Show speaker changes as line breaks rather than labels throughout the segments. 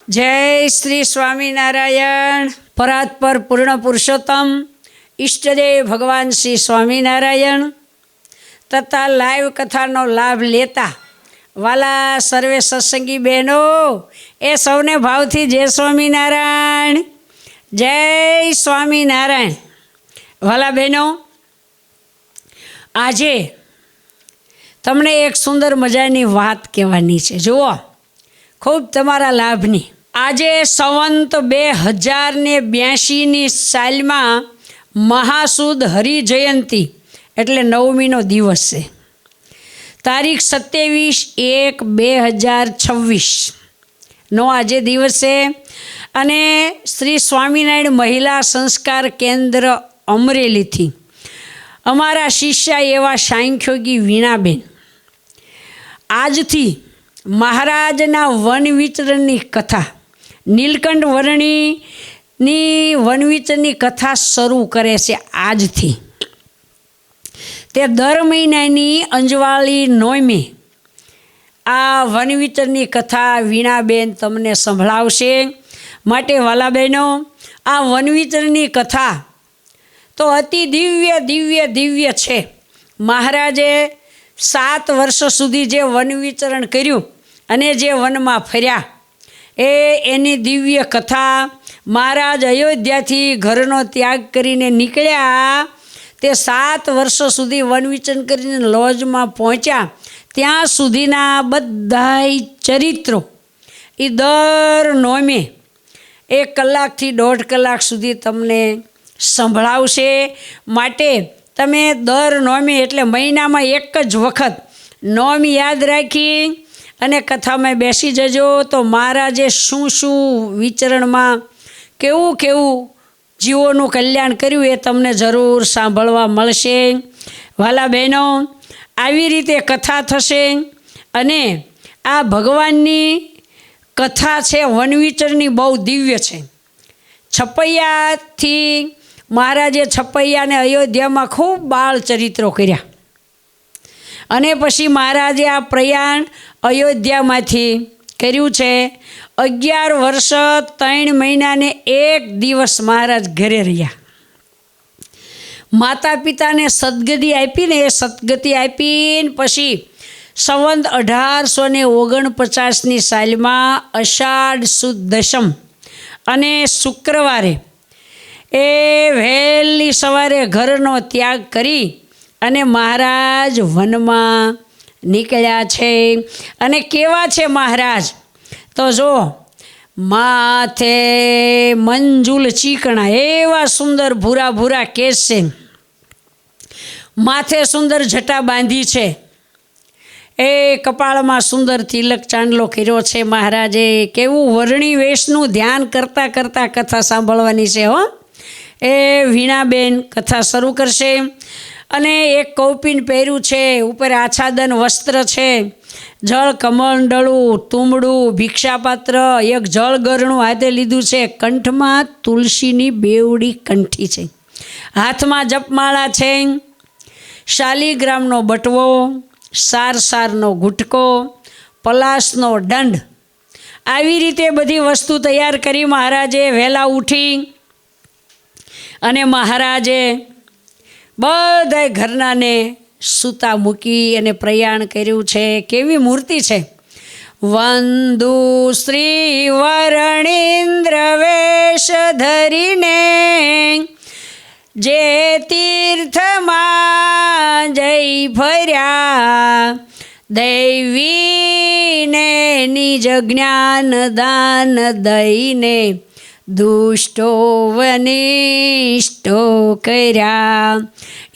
जय श्री स्वामीनारायण। परात्पर पूर्ण पुरुषोत्तम इष्टदेव भगवान श्री स्वामीनारायण तथा लाइव कथानो लाभ लेता वाला सर्वे सत्संगी बहनों ए सौने भावथी जय स्वामीनारायण, जय स्वामीनारायण। वाला बहनों, आजे तमने एक सुंदर मजानी वात कहेवानी छे। जुओ, खूब तमारा लाभनी। आजे संवंत 2082 साल में महासुद हरिजयंती एटले 9मीनो दिवस है। तारीख 27/1/2026 नो आजे दिवस है। अने श्री स्वामीनारायण महिला संस्कार केन्द्र अमरेली थी अमारा शिष्या एवं सांख्योगी वीणाबेन आज थी महाराजना वन विचरणनी कथा नीलकंठ वर्णीनी वन विचरणनी कथा शरू करे छे। आज थी ते दर महीनानी अंजवाळी नोयमे आ वन विचरणनी कथा वीणाबेन तमने संभळावशे। माटे वाला बहनों, आ वन विचरणनी कथा तो अति दिव्य दिव्य दिव्य छे। महाराजे 7 वर्ष सुधी जे वन विचरण कर्યું अने जे वन में फर्या एनी दिव्य कथा। महाराज अयोध्या थी घरनो त्याग करीने निकळ्या ते 7 वर्ष सुधी वन विचरण करीने लॉज में पहोंच्या त्यां सुधीना बधाय चरित्रों ए दर नोमे 1 कलाक थी 1.5 कलाक सुधी तमने संभळावशे। माटे तमे दर नोमी एटले महीना में एक ज वखत नोम याद राखी अने कथा में बेसी जजो तो महाराजे शुं शुं विचरण में केवुं केवुं जीवोनुं कल्याण कर्युं ए तमने जरूर सांभळवा मळशे। वाला बहनों, आवी रीते कथा थशे अने आ भगवाननी कथा छे वन विचरणनी बहु दिव्य छे। छपैया थी महाराजे छपैया ने अयोध्या में खूब बाळ चरित्रों कर्या अने पछी महाराजे आ प्रयाण अयोध्या में कर्युं छे। 11 वर्ष 3 महीना ने 1 दिवस महाराज घरे रह्या। माता पिता ने सदगति आपी ने सदगति आपी पछी संवंत 1849 साल में अषाढ़ सुद दशम अने शुक्रवारे ए वहेली सवारे घरनो त्याग करी अने महाराज वन में निकळ्या छे। अने केवा छे महाराज तो जो माथे मंजूल चीकणा एवा सुंदर भूरा भूरा केस छे, माथे सुंदर जटा बांधी छे, ए कपाळ में सुंदर तिलक चांदलो कर्यो छे। महाराजे केवुं वर्णी वेशनुं ध्यान करता करता कथा सांभळवानी छे। हो, ए वीणाबेन कथा शरू करशे अने एक कौपीन पहेर्युं छे, उपर आच्छादन वस्त्र छे, जळ कमंडलुं तुंबडुं भिक्षापात्र एक जळ गरણું हाथे लीधुं छे, कंठमां तुलसीनी बेवड़ी कंठी छे, हाथमां जपमाळा छे, शालिग्रामनो बटवो, सारसारनो गुटको, पलासनो दंड। आवी रीते बधी वस्तु तैयार करी महाराजे वहेला उठी अने महाराजे बधाय घरना ने सूता मूकी अने प्रयाण कर्युं छे। केवी मूर्ति छे। वंदु श्री वरणेन्द्र वेश धरीने जे तीर्थ मां जई फर्या, दैवी ने निज ज्ञान दान दईने दुष्टो वनिष्ठो कर्या,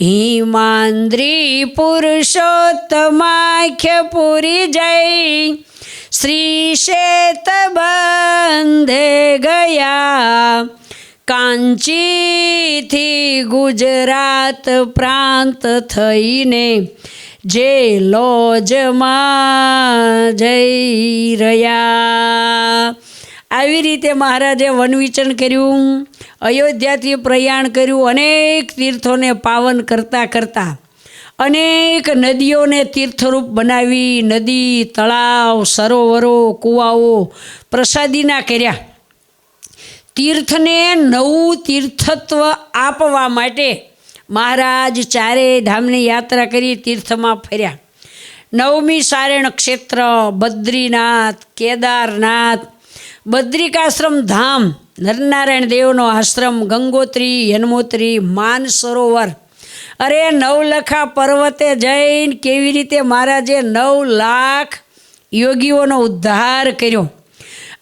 हिमांद्री पुरुषोत्तमाख्यपुरी जय श्री शेत बंधे गया, कांची थी गुजरात प्रांत थईने जे लॉज में जई रह्या। આવી રીતે મહારાજે વનવિચરણ કર્યું, અયોધ્યાથી પ્રયાણ કર્યું, અનેક તીર્થોને પાવન કરતાં કરતાં અનેક નદીઓને તીર્થરૂપ બનાવી, નદી, તળાવ, સરોવરો, કૂવાઓ પ્રસાદીના કર્યા. તીર્થને નવું તીર્થત્વ આપવા માટે મહારાજ ચારેય ધામની યાત્રા કરી તીર્થમાં ફર્યા. 9મી સારણ ક્ષેત્ર, બદ્રીનાથ, કેદારનાથ, બદ્રિકાશ્રમ ધામ, નરનારાયણ દેવનો આશ્રમ, ગંગોત્રી, યનમોત્રી, માનસરોવર. અરે 9લખા પર્વતે જઈને કેવી રીતે મહારાજે 9 લાખ યોગીઓનો ઉદ્ધાર કર્યો.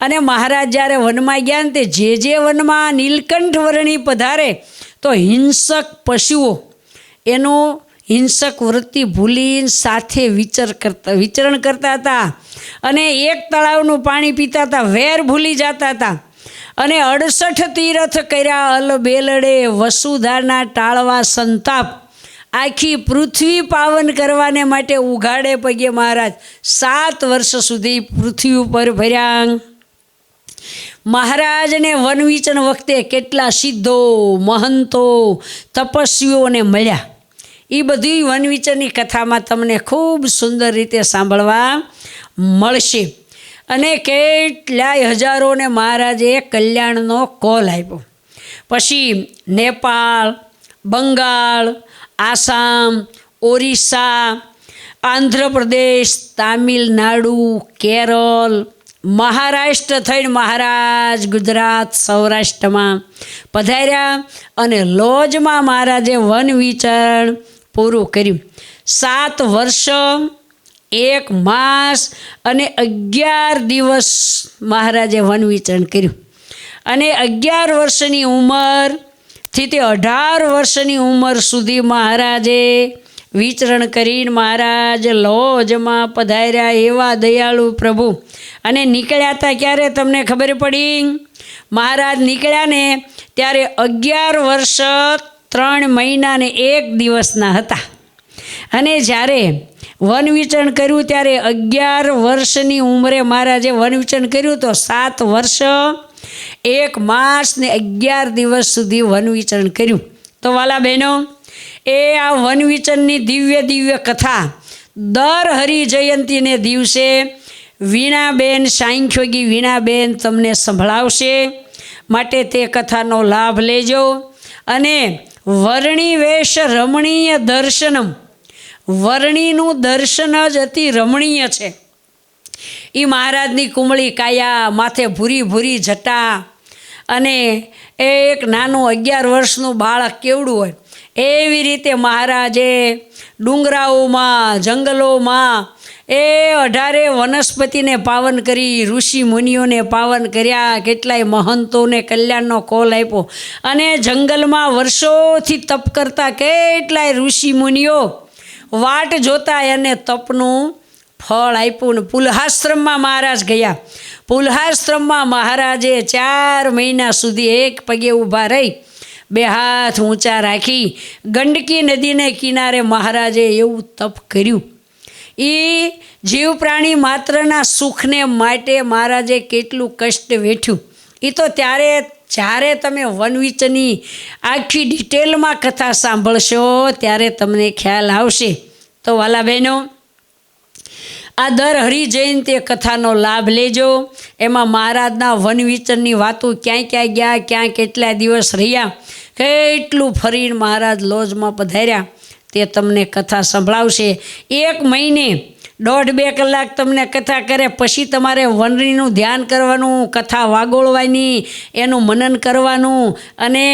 અને મહારાજ જ્યારે વનમાં ગયા ને તે જે વનમાં નીલકંઠ વર્ણી પધારે તો હિંસક પશુઓ એનો હિંસક વૃત્તિ ભૂલીને સાથે વિચરણ કરતા હતા. અને એક તળાવનું પાણી પીતા હતા, વેર ભૂલી જતા હતા. અને 68 તીરથ કર્યા અલબેલડે, વસુધાના ટાળવા સંતાપ. આખી પૃથ્વી પાવન કરવાને માટે ઉઘાડે પગે મહારાજ 7 વર્ષ સુધી પૃથ્વી ઉપર ફર્યા. મહારાજને વનવિચન વખતે કેટલા સિદ્ધો, મહંતો, તપસ્વીઓને મળ્યા. એ બધી વનવિચનની કથામાં તમને ખૂબ સુંદર રીતે સાંભળવા મળશે. અને કેટલાય હજારોને મહારાજે કલ્યાણનો કોલ આપ્યો. પછી નેપાળ, બંગાળ, આસામ, ઓરિસ્સા, આંધ્રપ્રદેશ, તામિલનાડુ, કેરળ, મહારાષ્ટ્ર થઈને મહારાજ ગુજરાત, સૌરાષ્ટ્રમાં પધાર્યા. અને લોજમાં મહારાજે વનવિચરણ પૂરું કર્યું. 7 વર્ષ, 1 માસ અને 11 દિવસ મહારાજે વનવિચરણ કર્યું. અને 11 વર્ષની ઉંમરથી તે 18 વર્ષની ઉંમર સુધી મહારાજે વિચરણ કરીને મહારાજ લોજમાં પધાર્યા. એવા દયાળુ પ્રભુ. અને નીકળ્યા હતા ક્યારે તમને ખબર પડી? મહારાજ નીકળ્યા ને ત્યારે 11 વર્ષ 3 મહિના ને 1 દિવસના હતા. અને જ્યારે વનવિચરણ કર્યું ત્યારે 11 વર્ષની ઉંમરે મહારાજે વનવિચરણ કર્યું તો 7 વર્ષ, 1 માસ ને 11 દિવસ સુધી વનવિચરણ કર્યું. તો વાલા બહેનો, એ આ વનવિચરણની દિવ્ય કથા દર હરિજયંતીને દિવસે વીણાબેન, સાંખ્યોગી વીણાબેન તમને સંભળાવશે. માટે તે કથાનો લાભ લેજો. અને વર્ણી વેશ રમણીય દર્શનમ, વર્ણીનું દર્શન જ અતિ રમણીય છે. એ મહારાજની કુમળી કાયા, માથે ભૂરી ભૂરી જટા, અને એક નાનું 11 વર્ષનું બાળક કેવડું હોય એવી રીતે મહારાજે ડુંગરાઓમાં, જંગલોમાં એ 18 વનસ્પતિને પાવન કરી, ઋષિ મુનિઓને પાવન કર્યા, કેટલાય મહંતોને કલ્યાણનો કોલ આપ્યો. અને જંગલમાં વર્ષોથી તપ કરતા કેટલાય ઋષિ મુનિઓ વાટ જોતા એને તપનું ફળ આપ્યું. ને પુલહાશ્રમમાં મહારાજ ગયા. પુલહાશ્રમમાં મહારાજે 4 મહિના સુધી એક પગે ઊભા રહી, 2 હાથ ઊંચા રાખી ગંડકી નદીને કિનારે મહારાજે એવું તપ કર્યું. એ જીવ પ્રાણી માત્રના સુખને માટે મહારાજે કેટલું કષ્ટ વેઠ્યું એ તો જ્યારે તમે વનવિચરની આખી ડિટેલમાં કથા સાંભળશો ત્યારે તમને ખ્યાલ આવશે. તો વાલા બહેનો, આ દર હરિજયંતી કથાનો લાભ લેજો. એમાં મહારાજના વનવિચરની વાતો ક્યાં ગયા, ક્યાં કેટલા દિવસ રહ્યા, કેટલું ફરીને મહારાજ લોજમાં પધાર્યા તે તમને કથા સંભળાવશે. 1 મહિને 1.5-2 કલાક તમને કથા કરે, પછી તમારે વનરીનું ધ્યાન કરવાનું, કથા વાગોળવાની, એનું મનન કરવાનું. અને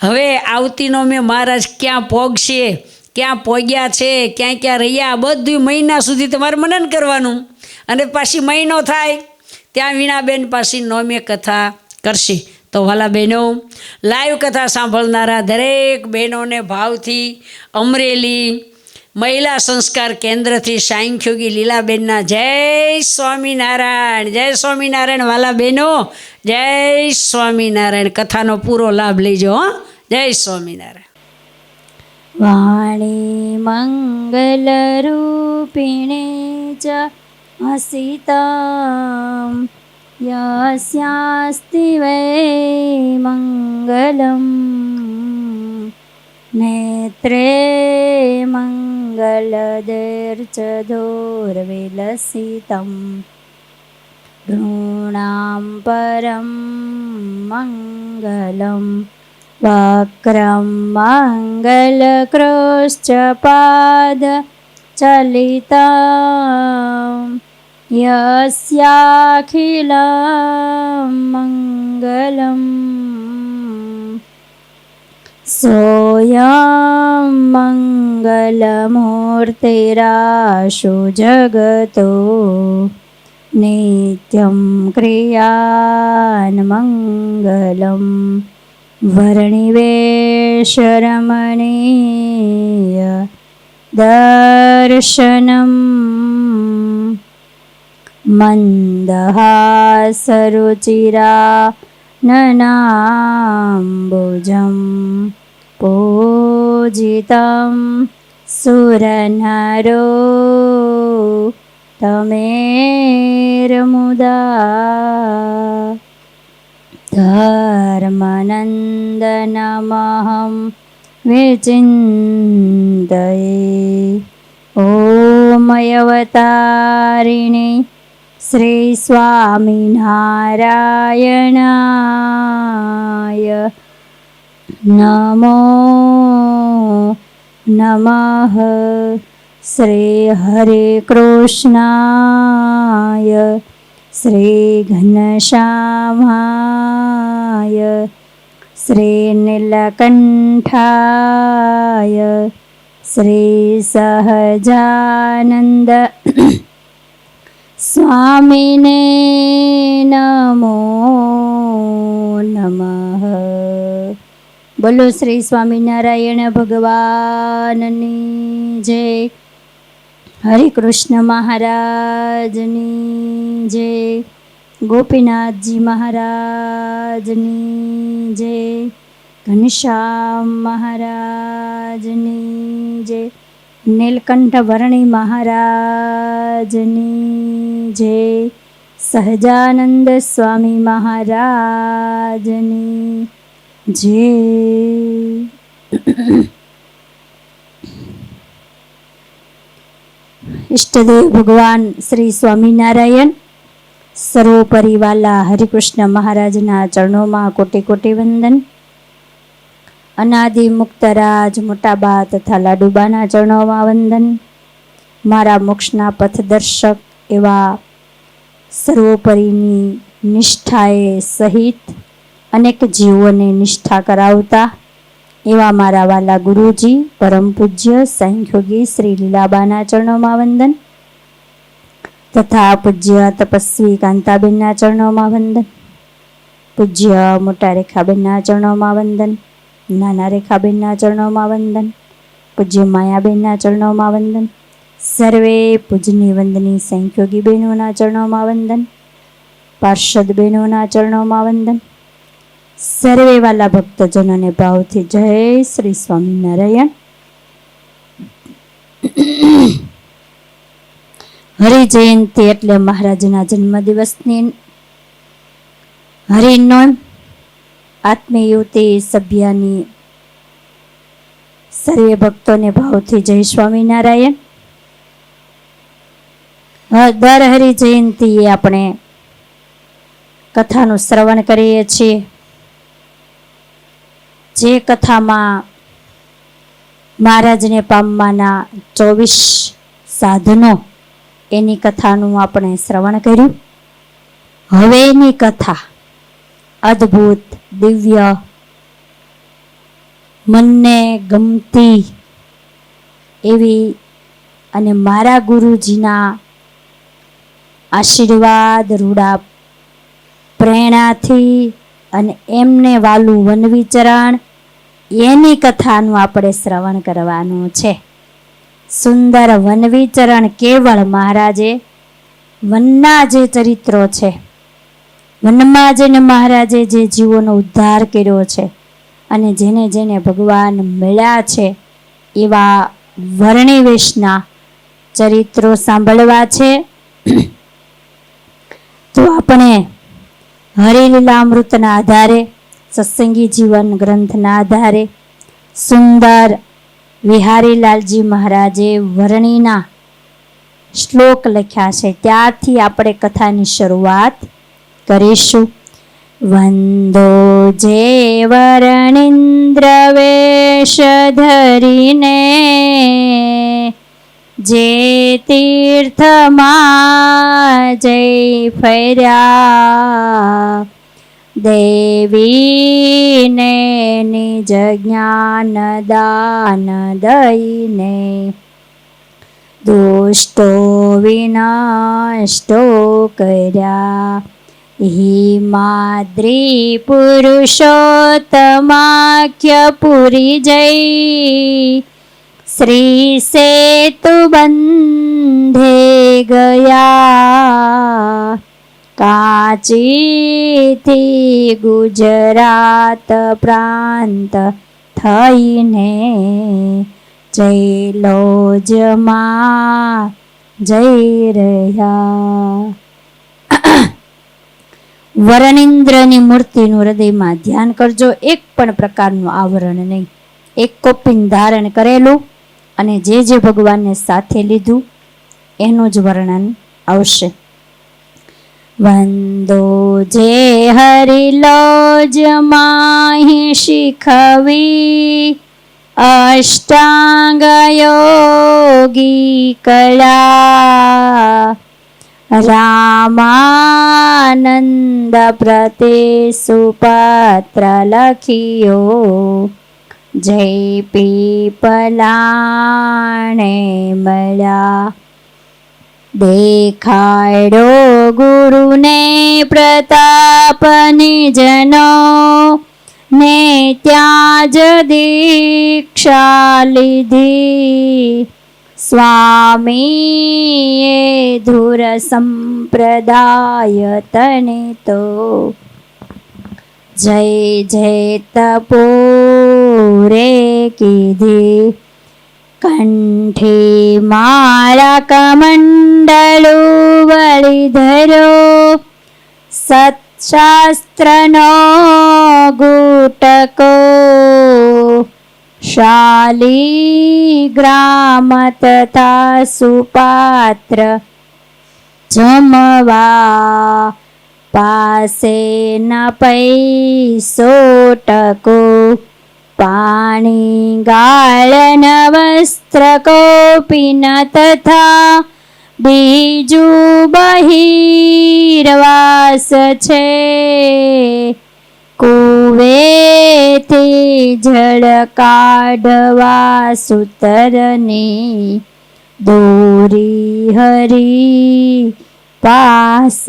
હવે આવતીનો મેં મહારાજ ક્યાં પહોંચશે, ક્યાં પહોંચ્યા છે, ક્યાં રહ્યા, બધું મહિના સુધી તમારે મનન કરવાનું. અને પાછી મહિનો થાય ત્યાં વીણાબેન પાછી 9મી કથા કરશે. તો વાલા બહેનો, લાઈવ કથા સાંભળનારા દરેક બહેનોને ભાવથી અમરેલી મહિલા સંસ્કાર કેન્દ્રથી સાંખ્યોગી લીલાબેનના જય સ્વામિનારાયણ, જય સ્વામિનારાયણ. વાલા બહેનો, જય સ્વામિનારાયણ. કથાનો પૂરો લાભ લેજો. જય સ્વામિનારાયણ.
વાણી મંગલરૂપિણે ચ અસિતામ યસ્યાસ્તિ વૈ મંગલમ નેત્રે મંગલમ मङ्गलदैर्चदोर्विलसितं भ्रूणां परं मङ्गलं वक्रं मङ्गलक्रोश्च पादचलितं यस्याखिलं मङ्गलम् सोऽयं मङ्गलमूर्तिराशु जगतो नित्यं क्रियान्मङ्गलं वर्णिवेशरमणीय दर्शनम् मन्दहासरुचिरा ननाम्बुजं पूजितं सुरनरो तमेर्मुदा धर्मनन्दनमहं विचिन्तये ओमयवतारिणे श्री स्वामिनारायणाय नमो नमः। श्री हरे कृष्णाय श्री घनश्यामाय श्री नीलकण्ठाय श्री सहजानन्द स्वामिने नमो नमः। बोलो श्री स्वामीनारायण भगवाननी जय। हरे कृष्ण महाराजनी जय। गोपीनाथजी महाराजनी जय। घनश्याम महाराजनी जय। नीलकंठ वर्णी महाराजनी जय। सहजानंद स्वामी महाराजनी जय। इष्टदेव भगवान श्री स्वामीनारायण सर्वोपरि वाला हरिकृष्ण महाराजना चरणों में कोटि कोटि वंदन। अनादि मुक्तराज मोटाबा तथा लाडूबाना चरणों में वंदन। मारा मोक्षना पथदर्शक एवा सर्वोपरीनी निष्ठाए सहित अनेक जीवोने निष्ठा करावता एवा मारा वाला गुरुजी परम पूज्य सांख्योगी श्री लीलाबाना चरणों में वंदन तथा पूज्य तपस्वी कांताबेनना चरणों में वंदन। पूज्य मोटा रेखाबेनना चरणों में वंदन। नाना रेखाबेनना चरणों में वंदन। पूज्य मायाबेनना चरणों में वंदन। सर्वे पूजनी वंदनी सांख्योगी बहनों चरणों में वंदन। पार्षद बहनों चरणों में वंदन। सर्वे वाला भक्तजनों ने भाव थी जय श्री स्वामीनारायण। हरि जयंती एटले महाराजना जन्मदिवसनी हरिनो आत्मीय युवती सभ्यानी सर्वे भक्तों ने भाव थी जय स्वामीनारायण। दर हरि जयंती अपने कथानु श्रवण करीए छीए। जे कथा में महाराज ने पामवाना 24 साधनों एनी कथानु आपणे श्रवण कर्युं। हवे एनी कथा अद्भुत दिव्य मनने गमती एवी अने मारा गुरुजीना आशीर्वाद रूड़ा प्रेरणाथी अने एमने वालू वन विचरण एनी कथानु आपणे श्रवण करवानुं छे। सुंदर वन विचरण केवल महाराजे वनना जे चरित्रों छे, वनमा जेने महाराजे जे जीवोनो उद्धार कर्यो छे अने जेने जेने भगवान मळ्या छे एवा वर्णिवेशना चरित्रों सांभळवा छे। तो आपणे हरिलीलामृतना आधारे सत्संगी जीवन ग्रंथना आधारे सुंदर વિહારીલાલજી મહારાજે વરણીના શ્લોક લખ્યા છે. ત્યારથી આપણે કથાની શરૂઆત કરીશું. વંદો જે વરણિન્દ્ર વેશ ધરીને જે તીર્થમાં જઈ ફર્યા, દેવીને નિજ જ્ઞાન દાન દઈને દુષ્ટો વિનષ્ટો કર્યા. હિમાદ્રી પુરુષોત્તમાખ્ય પુરી જઈ શ્રી સેતુ બંધે ગયા. કાંચીથી ગુજરાત પ્રાંત થઈને જયલોજમાં જઈ રહ્યા. વરણિન્દ્રની મૂર્તિનું હૃદયમાં ધ્યાન કરજો. એક પણ પ્રકારનું આવરણ નહીં, એક કોપીન ધારણ કરેલું અને જે જે ભગવાનને સાથે લીધું એનું જ વર્ણન આવશે. વંદો જે હરિલોજ માહી શીખવી અષ્ટાંગ યોગી કળા. રામાનંદ પ્રતે સુપત્ર લખિયો જય પીપલાણે મળ્યા. દેખાડો ગુરુને પ્રતાપ નિજનો ને ત્યાં જ દીક્ષા લીધી. સ્વામીએ ધુર સંપ્રદાય તને તો જય જય તપોરે કીધી. કંઠી માળા કમંડળુ વળી ધર્યો સત્શાસ્ત્રનો ગુટકો. શાલિગ્રામ તથા સુપાત્ર જમવા પાસે ન પૈસો ટકો. પાણી ગાળન વસ્ત્ર કોપીન તથા બીજું બહિર્વાસ છે. કુવેથી જળ કાઢવા સૂતરની દોરી હરી પાસ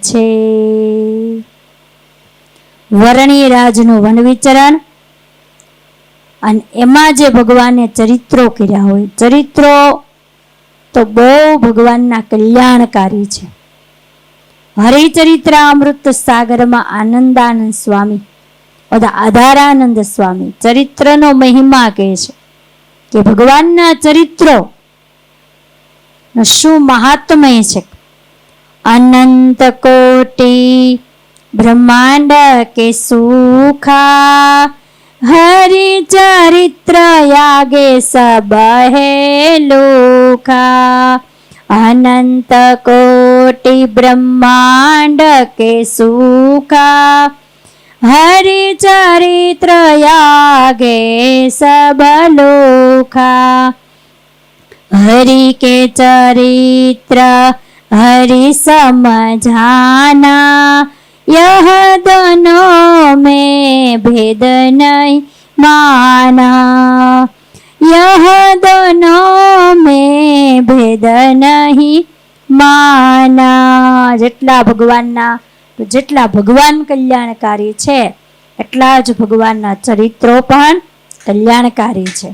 છે. વરણીરાજનું વન વિચરણ અને એમાં જે ભગવાને ચરિત્રો કર્યા હોય, ચરિત્રો તો બહુ ભગવાનના કલ્યાણકારી છે. હરિચરિત્ર અમૃત સાગરમાં આનંદાનંદ સ્વામી બધા આધારાનંદ સ્વામી ચરિત્રનો મહિમા કહે છે કે ભગવાનના ચરિત્રો શું મહાત્મય છે. અનંત કોટી બ્રહ્માંડ કે સુખા હરિચરિત્ર યાગે સબહે લોખા. અનંત કોટી બ્રહ્માંડ કે સુખા હરિચરિત્ર યાગે સબ લોખા. હરિ કે ચરિત્ર हरि समझाना यह दोनों में भेद नहीं माना, यह दोनों में भेद नहीं माना। જેટલા ભગવાનના જેટલા ભગવાન કલ્યાણકારી છે એટલા જ ભગવાનના ચરિત્રો પણ કલ્યાણકારી છે.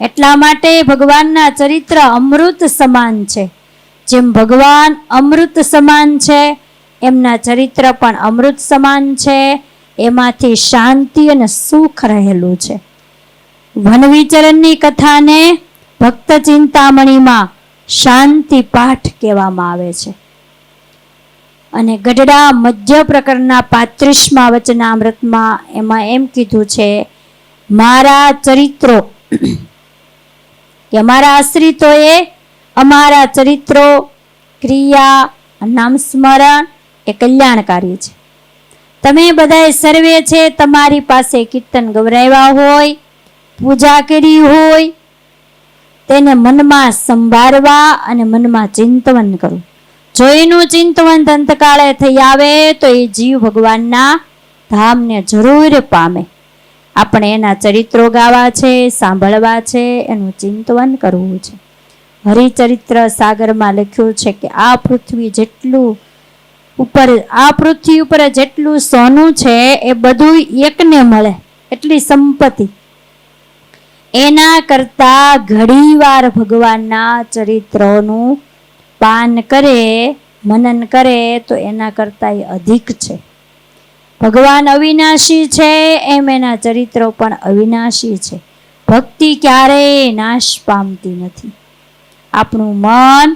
એટલા માટે ભગવાનના ચરિત્ર અમૃત સમાન છે. જેમ ભગવાન અમૃત સમાન છે એમના ચરિત્ર પણ અમૃત સમાન છે. એમાંથી શાંતિ અને સુખ રહેલું છે. વનવિચરણની કથાને ભક્ત ચિંતામણીમાં શાંતિ પાઠ કહેવામાં આવે છે. અને ગઢડા મધ્ય પ્રકરણના 35મા વચનામૃતમાં એમાં એમ કીધું છે, મારા ચરિત્રો કે અમારા આશ્રિતોએ અમારા ચરિત્રો, ક્રિયા, નામ સ્મરણ એ કલ્યાણકારી છે. તમે બધાએ સર્વે છે તમારી પાસે કીર્તન ગવરાવ્યા હોય, પૂજા કરી હોય, તેને મનમાં સંભાળવા અને મનમાં ચિંતવન કરવું. જો એનું ચિંતવન અંતકાળે થઈ આવે તો એ જીવ ભગવાનના ધામને જરૂર પામે. આપણે એના ચરિત્રો ગાવા છે, સાંભળવા છે, એનું ચિંતવન કરવું છે. હરિચરિત્ર સાગરમાં લખ્યું છે કે આ પૃથ્વી ઉપર જેટલું સોનું છે એ બધું એકને મળે એટલી સંપત્તિ. એના કરતા ઘડીવાર ભગવાનના ચરિત્રોનું પાન કરે, મનન કરે તો એના કરતા એ અધિક છે. ભગવાન અવિનાશી છે એમ એના ચરિત્રો પણ અવિનાશી છે. ભક્તિ ક્યારેય નાશ પામતી નથી. આપણું મન,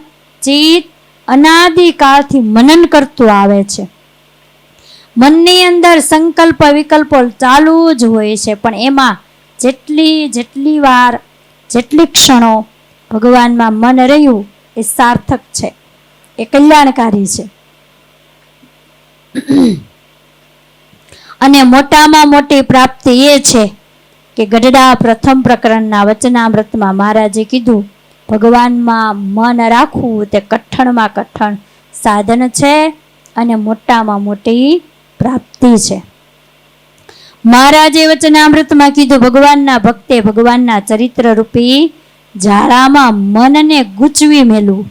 ચિત્ત અનાદિકાળથી મનન કરતું આવે છે. મનની અંદર સંકલ્પ વિકલ્પો ચાલુ જ હોય છે, પણ એમાં જેટલી વાર, જેટલી ક્ષણો ભગવાનમાં મન રહ્યું એ સાર્થક છે, એ કલ્યાણકારી છે. અને મોટામાં મોટી પ્રાપ્તિ એ છે કે ગઢડા પ્રથમ પ્રકરણના વચનામૃતમાં મહારાજે કીધું, ભગવાનમાં મન રાખવું તે કઠણમાં કઠણ સાધન છે અને મોટામાં મોટી પ્રાપ્તિ છે. મહારાજે વચનામૃતમાં કીધું, ભગવાનના ભક્તે ભગવાનના ચરિત્ર રૂપી જાળામાં મનને ગૂંચવી મેલવું.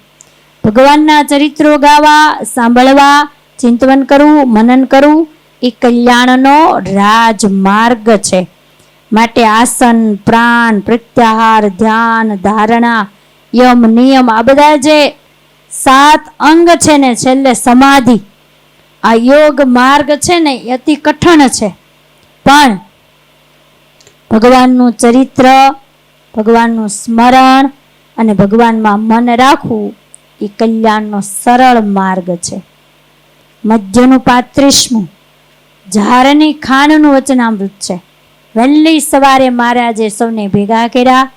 ભગવાનના ચરિત્રો ગાવા, સાંભળવા, ચિંતવન કરવું, મનન કરવું એ કલ્યાણનો રાજમાર્ગ છે. માટે આસન, પ્રાણ, પ્રત્યાહાર, ધ્યાન, ધારણા, યમ, નિયમ આ બધા જે 7 અંગ છે ને, છેલ્લે સમાધિ, આ યોગ માર્ગ છે ને એ અતિ કઠણ છે. પણ ભગવાનનું ચરિત્ર, ભગવાનનું સ્મરણ અને ભગવાનમાં મન રાખવું એ કલ્યાણનો સરળ માર્ગ છે. મધ્યનું 35મું ઝારની ખાંડનું વચનામૃત છે. વહેલી સવારે મહારાજે સૌને ભેગા કર્યા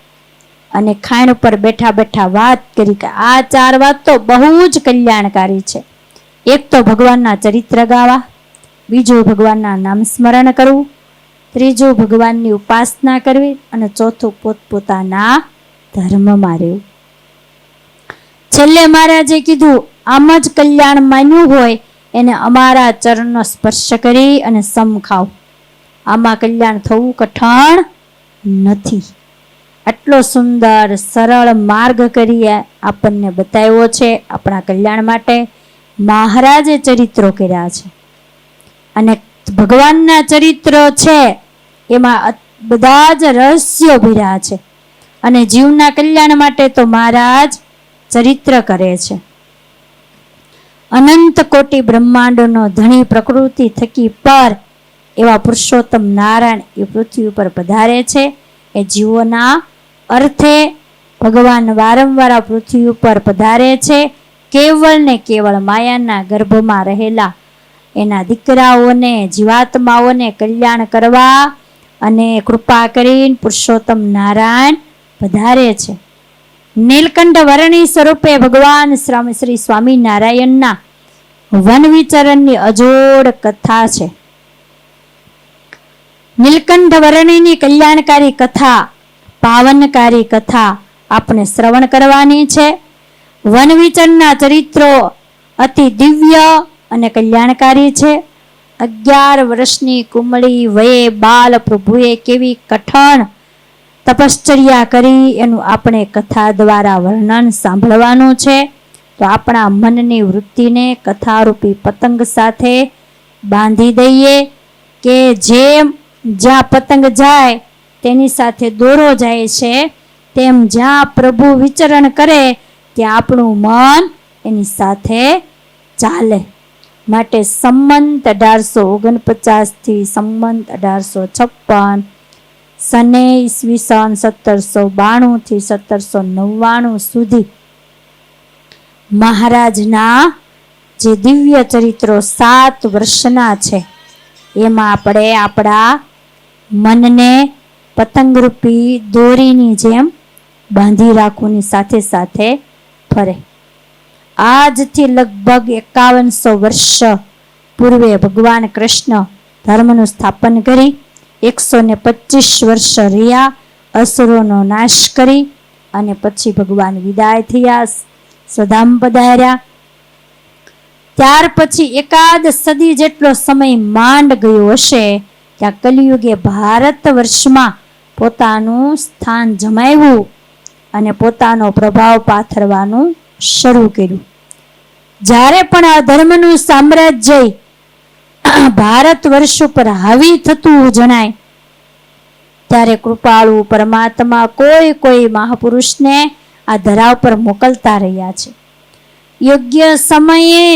અને ખાંડ ઉપર બેઠા બેઠા વાત કરી કે આ 4 વાત તો બહુ જ કલ્યાણકારી છે. એક તો ભગવાનના ચરિત્ર ગાવા, બીજું ભગવાનના નામ સ્મરણ કરવું, ત્રીજું ભગવાનની ઉપાસના કરવી અને ચોથું પોતપોતાના ધર્મમાં રહેવું. છેલ્લે મહારાજે કીધું, આમ જ કલ્યાણ માન્યું હોય એને અમારા ચરણનો સ્પર્શ કરી અને સમ ખાવ. આમાં કલ્યાણ થવું કઠણ નથી. આટલો સુંદર સરળ માર્ગ કરી આપણને બતાવ્યો છે. આપણા કલ્યાણ માટે મહારાજે ચરિત્રો કર્યા છે અને ભગવાનના ચરિત્રો છે એમાં બધા જ રહસ્યો ભર્યા છે. અને જીવના કલ્યાણ માટે તો મહારાજ ચરિત્ર કરે છે. અનંત કોટી બ્રહ્માંડનો ધણી પ્રકૃતિ થકી પર એવા પુરુષોત્તમ નારાયણ એ પૃથ્વી ઉપર પધારે છે. એ જીવોના અર્થે ભગવાન વારંવાર પૃથ્વી ઉપર પધારે છે. કેવળ ને કેવળ માયાના ગર્ભમાં રહેલા એના દીકરાઓને, જીવાત્માઓને કલ્યાણ કરવા અને કૃપા કરીને પુરુષોત્તમ નારાયણ પધારે છે. નીલકંઠ વર્ણી સ્વરૂપે ભગવાન શ્રી સ્વામિનારાયણના વન વિચરણની અજોડ કથા છે. નીલકંઠ વર્ણીની કલ્યાણકારી કથા, પાવનકારી કથા આપણે શ્રવણ કરવાની છે. વન વિચરણના ચરિત્રો અતિ દિવ્ય અને કલ્યાણકારી છે. 11 વર્ષની કુમળી વયે બાલ પ્રભુએ કેવી કઠણ તપશ્ચર્યા કરી એનું આપણે કથા દ્વારા વર્ણન સાંભળવાનું છે. તો આપણા મનની વૃત્તિને કથારૂપી પતંગ સાથે બાંધી દઈએ કે જેમ જ્યાં પતંગ જાય તેની સાથે દોરો જાય છે, તેમ જ્યાં પ્રભુ વિચરણ કરે ત્યાં આપણું મન એની સાથે ચાલે. માટે સંમત 1849 થી સંમત 1856, સને ઈસવીસન 1792 થી 1799 સુધી મહારાજના જે દિવ્ય ચરિત્રો 7 વર્ષના છે એમાં આપણે આપણા મનને પતંગરૂપી દોરીની જેમ બાંધી રાખોની સાથે સાથે ફરે. આજથી લગભગ 5100 વર્ષ પૂર્વે ભગવાન કૃષ્ણ ધર્મનું સ્થાપન કરી 125 વર્ષ રહ્યા, અસુરોનો નાશ કરી અને પછી ભગવાન વિદાય થયા, સ્વધામ પધાર્યા. ત્યાર પછી એકાદ સદી જેટલો સમય માંડ ગયો હશે ત્યાં કલિયુગે ભારત વર્ષમાં પોતાનું સ્થાન જમાવ્યું અને પોતાનો પ્રભાવ પાથરવાનું શરૂ કર્યું. જ્યારે પણ આ ધર્મનું સામ્રાજ્ય ભારત વર્ષ ઉપર હાવી થતું જણાય ત્યારે કૃપાળુ પરમાત્મા કોઈ મહાપુરુષને આ ધરા ઉપર મોકલતા રહ્યા છે. યોગ્ય સમયે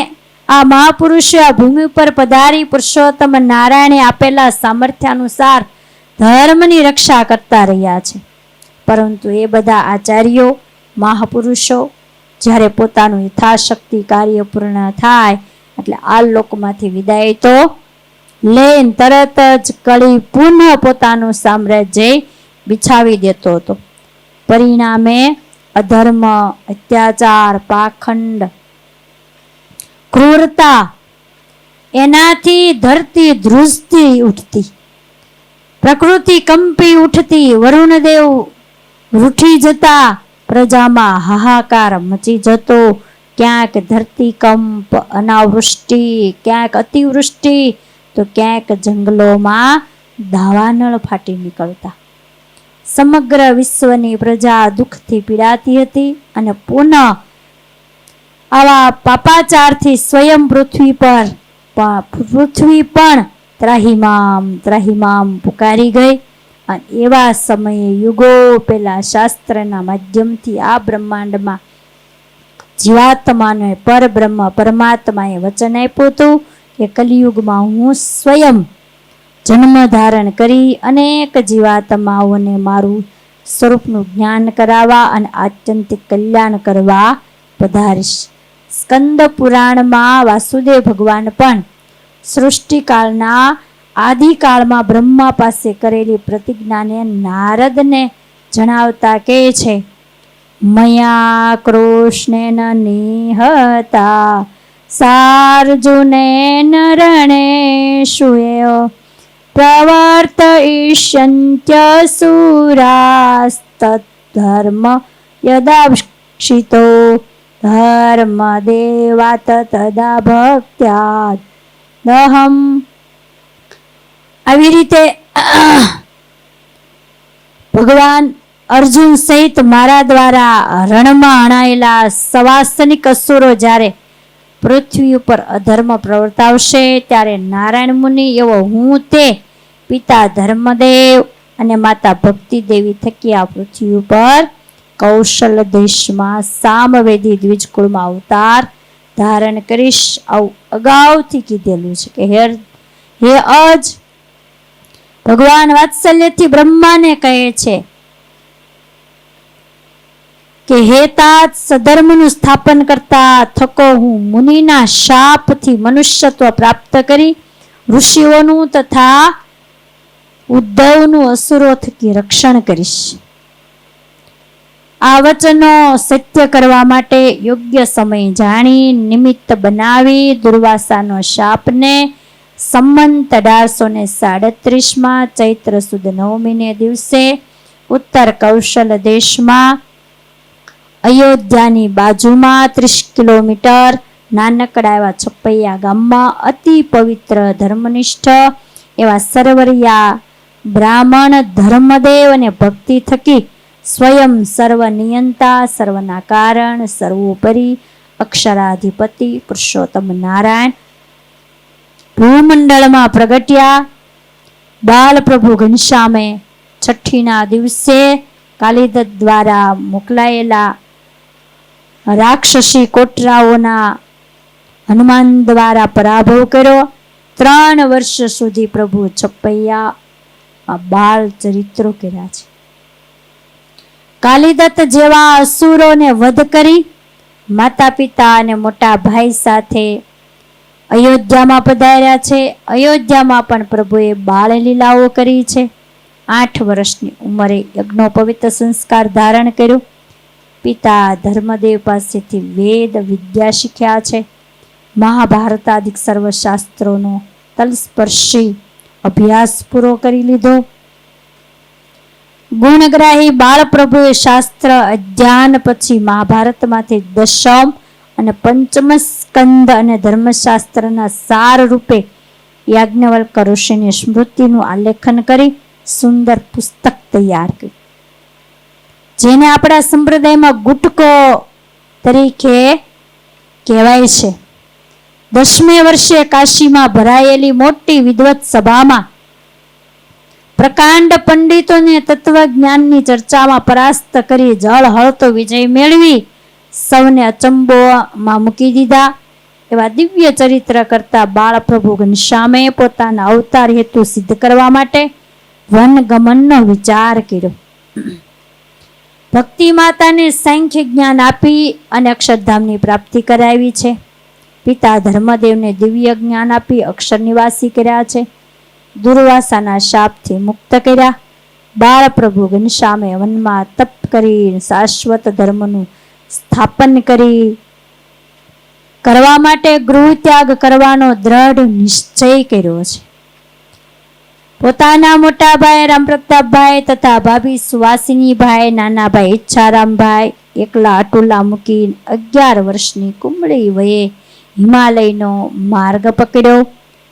આ મહાપુરુષો આ ભૂમિ પર પધારી પુરુષોત્તમ નારાયણે આપેલા સામર્થ્ય અનુસાર ધર્મની રક્ષા કરતા રહ્યા છે. પરંતુ એ બધા આચાર્યો મહાપુરુષો જ્યારે પોતાનું યથાશક્તિ કાર્ય પૂર્ણ થાય એટલે આ લોકમાંથી વિદાય તો લઈને તરત જ કળી પુનઃ પોતાનું સામ્રાજ્ય બિછાવી દેતો હતો. પરિણામે અધર્મ, અત્યાચાર, પાખંડ, ક્રૂરતા એનાથી ધરતી ધ્રુજતી ઉઠતી, પ્રકૃતિ કંપી ઉઠતી, વરુણદેવ રૂઠી જતા, પ્રજામાં હાહાકાર મચી જતો, ક્યાંક ધરતીકંપ, અનાવૃષ્ટિ, ક્યાંક અતિવૃષ્ટિ તો ક્યાંક જંગલોમાં દાવાનળ ફાટી નીકળતા. સમગ્ર વિશ્વની પ્રજા દુઃખથી પીડાતી હતી અને પુનઃ આવા પાપાચારથી સ્વયં પૃથ્વી પણ ત્રાહિમામ પુકારી ગઈ. અને એવા સમયે યુગો પહેલા શાસ્ત્રના માધ્યમથી આ બ્રહ્માંડમાં જીવાત્માને પરબ્રહ્મ પરમાત્માએ વચન આપ્યું હતું કે કલિયુગમાં હું સ્વયં જન્મ ધારણ કરી અનેક જીવાત્માઓને મારું સ્વરૂપનું જ્ઞાન કરાવવા અને આત્યંતિક કલ્યાણ કરવા પધારીશ. સ્કંદ પુરાણમાં વાસુદેવ ભગવાન પણ સૃષ્ટિકાળના આદિકાળમાં બ્રહ્મા પાસે કરેલી પ્રતિજ્ઞાને નારદને જણાવતા કહે છે, મયા કૃષ્ણેન નિહતા સાર્જુનેન રણેષુ પ્રવર્તયિષ્યન્ત્યસુરાસ્તદ્ધર્મ યદાક્ષિતો ધર્મદેવાત તદા ભક્ત્યાદ દહમ. આવી રીતે ભગવાન અર્જુન સહિત મારા દ્વારા રણમાં હણાયેલા સવાસનિક અસુરો જ્યારે પૃથ્વી ઉપર અધર્મ પ્રવર્તાવશે ત્યારે નારાયણ મુનિ એવો હું તે પિતા ધર્મદેવ અને માતા ભક્તિ દેવી થકી આ પૃથ્વી ઉપર કૌશલ દેશમાં સામવેદી દ્વિજકુળમાં અવતાર ધારણ કરીશ. આવું અગાઉથી કીધેલું છે કે હે અજ, ભગવાન વાત્સલ્યથી બ્રહ્માને કહે છે કે હે तात, સધર્મનું સ્થાપન કરતા થકો હું મુનિના શાપથી મનુષ્યત્વ પ્રાપ્ત કરી ઋષિઓનું તથા ઉદ્ધવનું અસુરો થકી રક્ષણ કરીશ. આ વચનો સત્ય કરવા માટે યોગ્ય સમય જાણી નિમિત્ત બનાવી દુર્વાસાનો શાપને સંમત 1837 ચૈત્ર સુદ નવમીને દિવસે ઉત્તર કૌશલ દેશમાં અયોધ્યાની બાજુમાં 30 કિલોમીટર નાનકડા એવા છપૈયા ગામમાં અતિ પવિત્ર ધર્મનિષ્ઠ એવા સરવરિયા બ્રાહ્મણ ધર્મદેવ અને ભક્તિ થકી સ્વયં સર્વનિયંતા, સર્વના કારણ, સર્વોપરી અક્ષરાધિપતિ પુરુષોત્તમ નારાયણ ભૂમંડળમાં પ્રગટ્યા. બાલ પ્રભુ ઘનશ્યામે છઠ્ઠીના દિવસે કાલિદત્ત દ્વારા મોકલાયેલા રાક્ષસી કોટરાઓના હનુમાન દ્વારા પરાભવ કર્યો. 3 વર્ષ સુધી પ્રભુ છપૈયા બાળ ચરિત્રો કર્યા છે. કાલિદત્ત જેવા અસુરોને વધ કરી માતા પિતા અને મોટા ભાઈ સાથે અયોધ્યામાં પધાર્યા છે. અયોધ્યામાં પણ પ્રભુએ બાળ લીલાઓ કરી છે. 8 વર્ષની ઉંમરે યજ્ઞોપવિત સંસ્કાર ધારણ કર્યો. પિતા ધર્મદેવ પાસેથી વેદ વિદ્યા શીખ્યા છે. મહાભારતાદિક સર્વશાસ્ત્રોનો તલસ્પર્શી અભ્યાસ પૂરો કરી લીધો. ગુણગ્રાહી બાળપ્રભુએ શાસ્ત્ર અધ્યાન પછી મહાભારતમાંથી દશમ અને પંચમ સ્કંદ અને ધર્મશાસ્ત્રના સાર રૂપે યાજ્ઞવલ્ક ઋષિની સ્મૃતિનું આલેખન કરી સુંદર પુસ્તક તૈયાર કર્યું, જેને આપણા સંપ્રદાયમાં ગુટકો તરીકે કહેવાય છે. 10મે વર્ષે કાશીમાં ભરાયેલી મોટી વિદ્વત સભામાં પ્રકાંડ પંડિતોને તત્વજ્ઞાનની ચર્ચામાં પરાસ્ત કરી જળ હળતો વિજય મેળવી સૌને અચંબોમાં મૂકી દીધા. એવા દિવ્ય ચરિત્ર કરતા બાળપ્રભુ ઘનશ્યામે પોતાના અવતાર હેતુ સિદ્ધ કરવા માટે વનગમનનો વિચાર કર્યો. ભક્તિ માતાને સાંખ્ય જ્ઞાન આપી અને અક્ષરધામની પ્રાપ્તિ કરાવી છે. પિતા ધર્મદેવને દિવ્ય જ્ઞાન આપી અક્ષર નિવાસી કર્યા છે. દુર્વાસાના શાપથી મુક્ત કર્યા. બાળપ્રભુ ઘનશ્યામે વનમાં તપ કરી શાશ્વત ધર્મનું સ્થાપન કરવા માટે ગૃહ ત્યાગ કરવાનો દ્રઢ નિશ્ચય કર્યો છે. પોતાના મોટા ભાઈ રામપ્રતાપભાઈ તથા ભાભી સુવાસિનીભાઈ, નાના ભાઈ ઈચ્છારામભાઈ એકલા અટુલા મૂકી 11 વર્ષની કુમળી વયે હિમાલયનો માર્ગ પકડ્યો.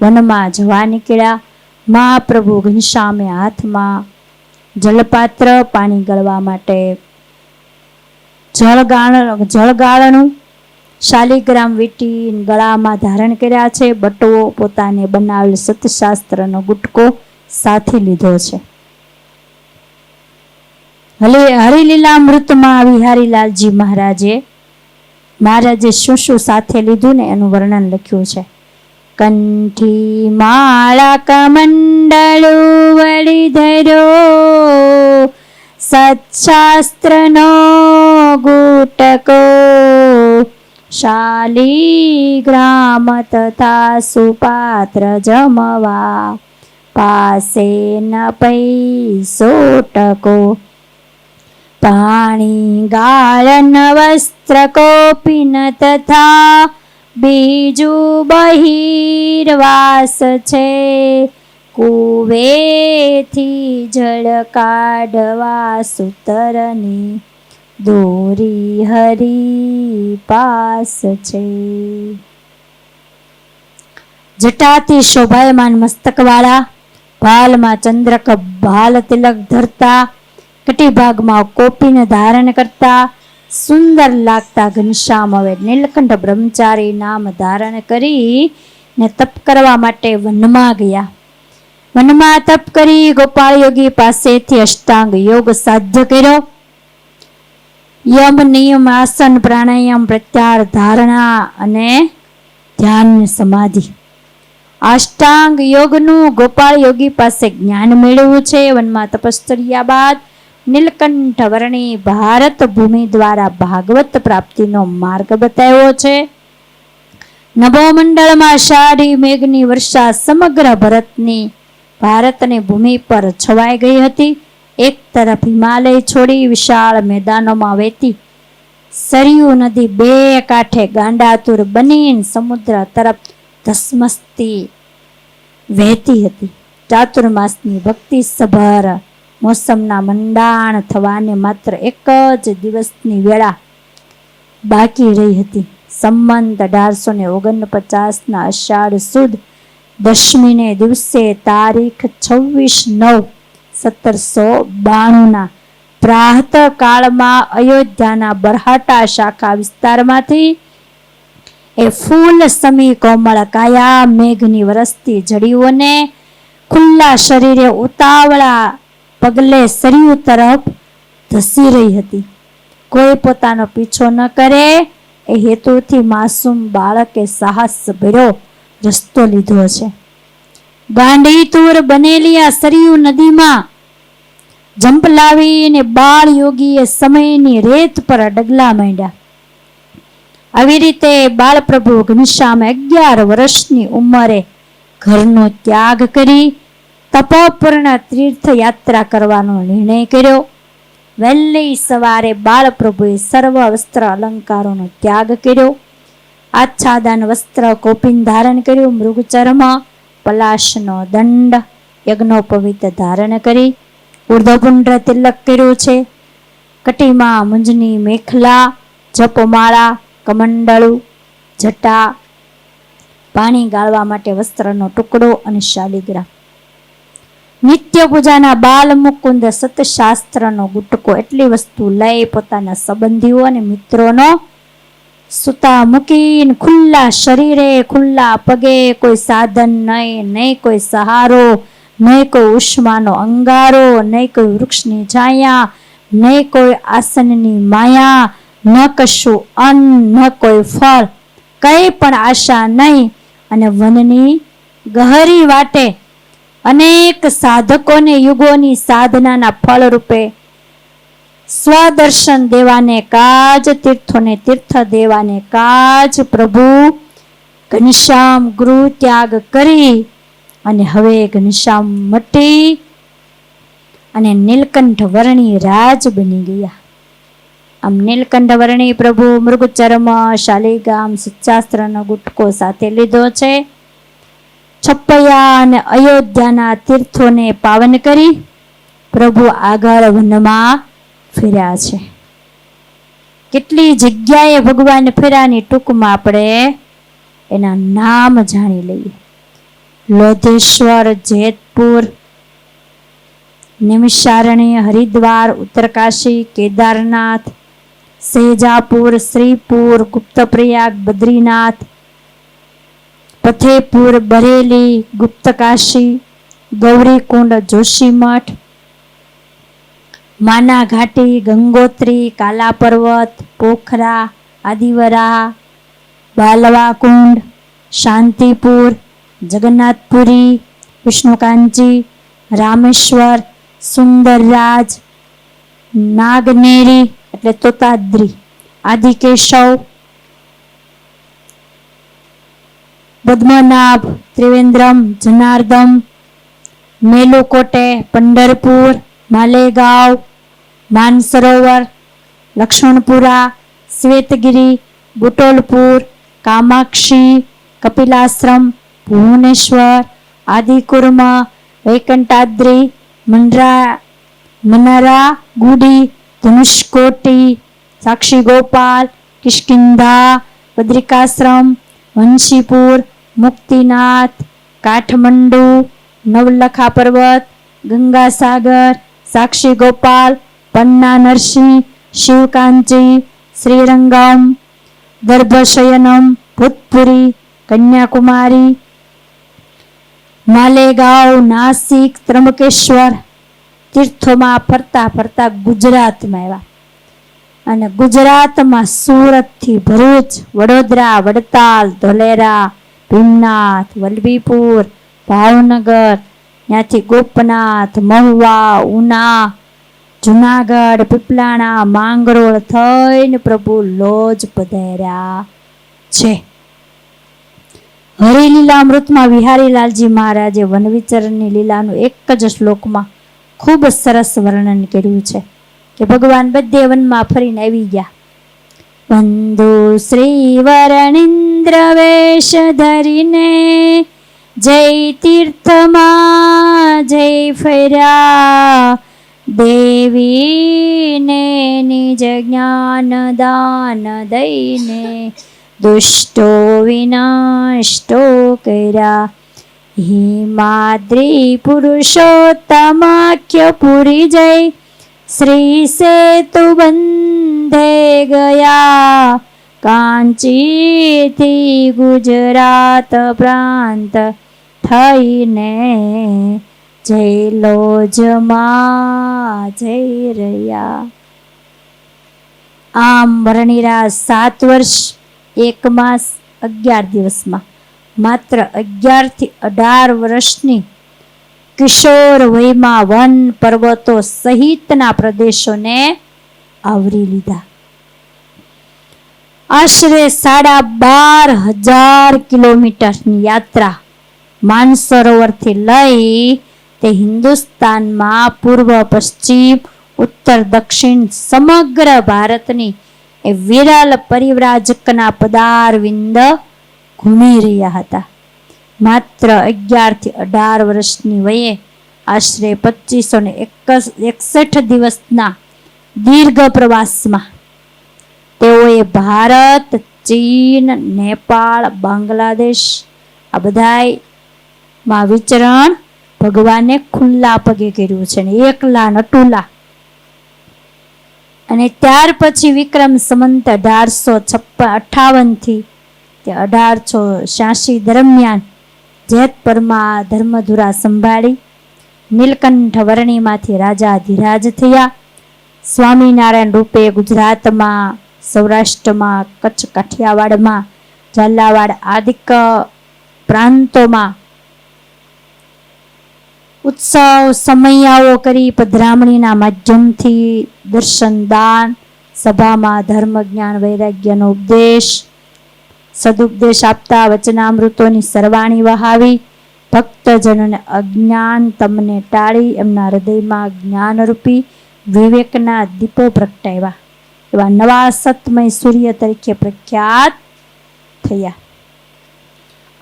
વનમાં જવા નીકળ્યા. મહાપ્રભુ ઘનશ્યામે હાથમાં જલપાત્ર, પાણી ગળવા માટે જળગાળણું, શાલિગ્રામ વીંટી ગળામાં ધારણ કર્યા છે. બટવો પોતાને બનાવેલ સતશાસ્ત્રનો ગુટકો સાથે લીધો છે. હરિલીલામૃતમાં વિહારીલાલજી મહારાજે શું શું સાથે લીધું ને એનું વર્ણન લખ્યું છે. કંઠી માળા કમંડળુ વળી ધર્યો, સત્શાસ્ત્રનો ગુટકો, શાલિગ્રામ તથા સુપાત્ર જમવા, પાસે ન પૈસો ટકો, પાણી ગાળન વસ્ત્ર કોપીન તથા બીજું બહિર્વાસ છે, કુવેથી જળ કાઢવા સૂતરની દોરી હરી પાસ છે. જટાથી શોભાયમાન મસ્તકવાળા, ભાલમાં ચંદ્રક ભાલ તિલક ધરતા, કટિભાગમાં કોપીને ધારણ કરતા સુંદર લાગતા ઘનશ્યામ હવે નીલકંઠ બ્રહ્મચારી નામ ધારણ કરી ને તપ કરવા માટે વનમાં ગયા. વનમાં તપ કરી ગોપાળ યોગી પાસેથી અષ્ટાંગ યોગ સાધ્ય કર્યો. યમ નિયમ આસન પ્રાણાયામ પ્રત્યાહાર ધારણા અને ધ્યાન સમાધિ અષ્ટાંગ યોગનું ગોપાળ યોગી પાસે જ્ઞાન મેળવ્યું છે. વનમાં તપશ્ચર્યા બાદ નીલકંઠ વર્ણી ભારત ભૂમિ દ્વારા ભાગવત પ્રાપ્તિનો માર્ગ બતાવ્યો છે. નભોમંડળમાં અષાઢી મેઘની વર્ષા સમગ્ર ભારતની ભૂમિ પર છવાઈ ગઈ હતી. એક તરફ હિમાલય છોડી વિશાળ મેદાનોમાં વહેતી સરયુ નદી બે કાંઠે ગાંડાતુર બનીને સમુદ્ર તરફ ધસમસતી વહેતી હતી. ચાતુર્માસની ભક્તિ સભર મોસમના મંડાણ થવાને માત્ર એક જ દિવસની વેળા બાકી રહી હતી. સંમત 1849 અષાઢ સુદ દશમીને દિવસે તારીખ 26/9/1792 પ્રાતઃ કાળમાં અયોધ્યાના બરહાટા શાખા વિસ્તારમાંથી એ ફૂલ સમી કોમળ કાયા મેઘની વરસતી જડીઓને ખુલ્લા શરીરે ઉતાવળા પગલે સરયુ તરફ ધસી રહી હતી. કોઈ પોતાનો પીછો ન કરે એ હેતુથી માસૂમ બાળકે સાહસ ભર્યો રસ્તો લીધો છે. ગાંડીતુર બનેલી આ સરયુ નદીમાં ઝંપલાવીને બાળ યોગીએ સમયની રેત પર ડગલા માંડ્યા. આવી રીતે બાળપ્રભુ ઘનશ્યામ 11 વર્ષની ઉંમરે ઘરનો ત્યાગ કરી તપોપૂર્ણ તીર્થયાત્રા કરવાનો નિર્ણય કર્યો. વહેલી સવારે બાળપ્રભુએ સર્વ વસ્ત્ર અલંકારોનો ત્યાગ કર્યો. આચ્છાદન વસ્ત્ર કોપીન ધારણ કર્યું. મૃગચર્મ પલાશનો દંડ યજ્ઞોપવિત ધારણ કરી ઉર્ધ્વપુંડ્ર તિલક કર્યું છે. કટીમાં મુંજની મેખલા, જપમાળા, કમંડળું, જટા, પાણી ગાળવા માટે વસ્ત્રનો ટુકડો અને શાલિગ્રામ. નિત્ય પૂજાના બાલ મુકુંદ સતશાસ્ત્રનો ગુટકો, એટલી વસ્તુ લઈ પોતાના સંબંધીઓ અને મિત્રોનો સુતા મૂકીને ખુલ્લા શરીરે ખુલ્લા પગે, કોઈ સાધન નહીં, નહીં કોઈ સહારો, નહીં કોઈ ઉષ્માનો અંગારો, નહીં કોઈ વૃક્ષની છાયા, નહીં કોઈ આસનની માયા, ન કશું અન્ન, ન કોઈ ફળ, કઈ પણ આશા નહીં. અને વનની ગહરી વાટે અનેક સાધકોને યુગોની સાધનાના ફળ રૂપે સ્વદર્શન દેવાને કાજ, તીર્થોને તીર્થ દેવાને કાજ પ્રભુ ઘનશ્યામ ગૃહ ત્યાગ કરી અને હવે ઘનશ્યામ મટી અને નીલકંઠ વર્ણી રાજ બની ગયા. આમ નીલકંઠ વર્ણી પ્રભુ મૃગચર્મ, શાલિગ્રામ, સત્શાસ્ત્રનો ગુટકો સાથે લીધો છે. છપૈયા અને અયોધ્યાના તીર્થોને પાવન કરી પ્રભુ આગળ વનમાં ફર્યા છે. કેટલી જગ્યાએ ભગવાન ફર્યાની ટૂંકમાં આપણે એના નામ જાણી લઈએ. લોધેશ્વર, જેતપુર, નિમિષારણ્ય, હરિદ્વાર, ઉત્તરકાશી, કેદારનાથ, સેજાપુર, શ્રીપુર, ગુપ્તપ્રયાગ, બદ્રીનાથ, ફતેહપુર, બરેલી, ગુપ્તકાશી, ગૌરીકુંડ, જોશીમઠ, માના ઘાટી, ગંગોત્રી, કાલા પર્વત, પોખરા, આદિવરા, બાલવાકુંડ, શાંતિપુર, જગન્નાથપુરી, વિષ્ણુકાંચી, રામેશ્વર, સુંદરરાજ, નાગનેરી એટલે તોતાદ્રી, આદિકેશવ, પદ્મનાભ, ત્રિવેન્દ્રમ, જનાર્દમ, મેલુકોટે, પંઢરપુર, માલેગાંવ, માનસરોવર, લક્ષ્મણપુરા, શ્વેતગિરી, બુટોલપુર, કામાક્ષી, કપિલાશ્રમ, ભુવનેશ્વર, આદિકુર્મ, વૈકંઠાદ્રી, મનરા, ગુડી, ધનુષકોટી, સાક્ષી ગોપાલ, કિષ્કિંધા, બદ્રિકાશ્રમ, વંશીપુર, મુક્તિનાથ, કાઠમંડુ, નવલખા પર્વત, ગંગાસાગર, સાક્ષી ગોપાલ, પન્ના નરસિંહ, શિવકાંચી, શ્રીરંગમ, દર્ભશયનમ, ભૂતપુરી, કન્યાકુમારી, માલેગાંવ, નાસિક, ત્રંબકેશ્વર તીર્થોમાં ફરતા ફરતા ગુજરાતમાં આવ્યા. અને ગુજરાતમાં સુરતથી ભરૂચ, વડોદરા, વડતાલ, ધોલેરા, ભીમનાથ, વલભીપુર, ભાવનગર, ત્યાંથી ગોપનાથ, મહુવા, ઉના, જુનાગઢ, પીપલાણા, માંગરોળ થઈને પ્રભુ લોજ પધાર્યા છે. હરિલીલામૃતમાં વિહારીલાલજી મહારાજે વનવિચરણની લીલાનું એક જ શ્લોકમાં ખૂબ સરસ વર્ણન કર્યું છે કે ભગવાન બધે વનમાં ફરીને આવી ગયા. બંધુ શ્રી વરણિન્દ્ર વેશ ધરીને જય તીર્થમાં જય ફર્યા, દેવીને નિજ જ્ઞાન દાન દઈને દુષ્ટો વિનાશતો કર્યા. હિમાદ્રી પુરુષોત્તમાખ્ય પુરી જય શ્રી સેતુ બંધે ગયા, કાંચીથી ગુજરાત પ્રાંત થઈને જય લોજમાં જઈ રહ્યા. આમ વરણીરાજ 7 વર્ષ 1 માસ 11 દિવસમાં માત્ર 11 થી 18 વર્ષની કિશોર વયમાં વન પર્વતો સહિતના પ્રદેશોને આવરી લીધા. આશરે 12,500 કિલોમીટરની યાત્રા માનસરોવરથી લઈ તે હિન્દુસ્તાનમાં પૂર્વ પશ્ચિમ ઉત્તર દક્ષિણ સમગ્ર ભારતની એ વિરલ પરિવ્રાજકના પદારવિંદ ઘૂમી રહ્યા હતા. માત્ર 11 થી 18 વર્ષની વયે આશરે 2561 દિવસના દીર્ઘ પ્રવાસમાં તેઓએ ભારત, ચીન, નેપાળ, બાંગ્લાદેશ આ બધાયમાં વિચરણ ભગવાને ખુલ્લા પગે કર્યું છે ને એકલા નટુલા. અને ત્યાર પછી વિક્રમ સંવત 1858 થી તે 1886 દરમિયાન જેતપરમાં ધર્મધુરા સંભાળી નીલકંઠ વર્ણીમાંથી રાજાધિરાજ થયા. સ્વામિનારાયણ રૂપે ગુજરાતમાં, સૌરાષ્ટ્રમાં, કચ્છ કાઠિયાવાડમાં, ઝાલાવાડ આદિક પ્રાંતોમાં ઉત્સવ સમયાઓ કરી પધરામણીના માધ્યમથી દર્શન દાન, સભામાં ધર્મ જ્ઞાન વૈરાગ્યનો ઉપદેશ, સદુપદેશ આપતા વચનામૃતોની સરવાણી વહાવી ભક્તજનોને અજ્ઞાન તમને ટાળી એમના હૃદયમાં જ્ઞાનરૂપી વિવેકના દીપો પ્રગટાવ્યા. એવા નવા સતમય સૂર્ય તરીકે પ્રખ્યાત થયા.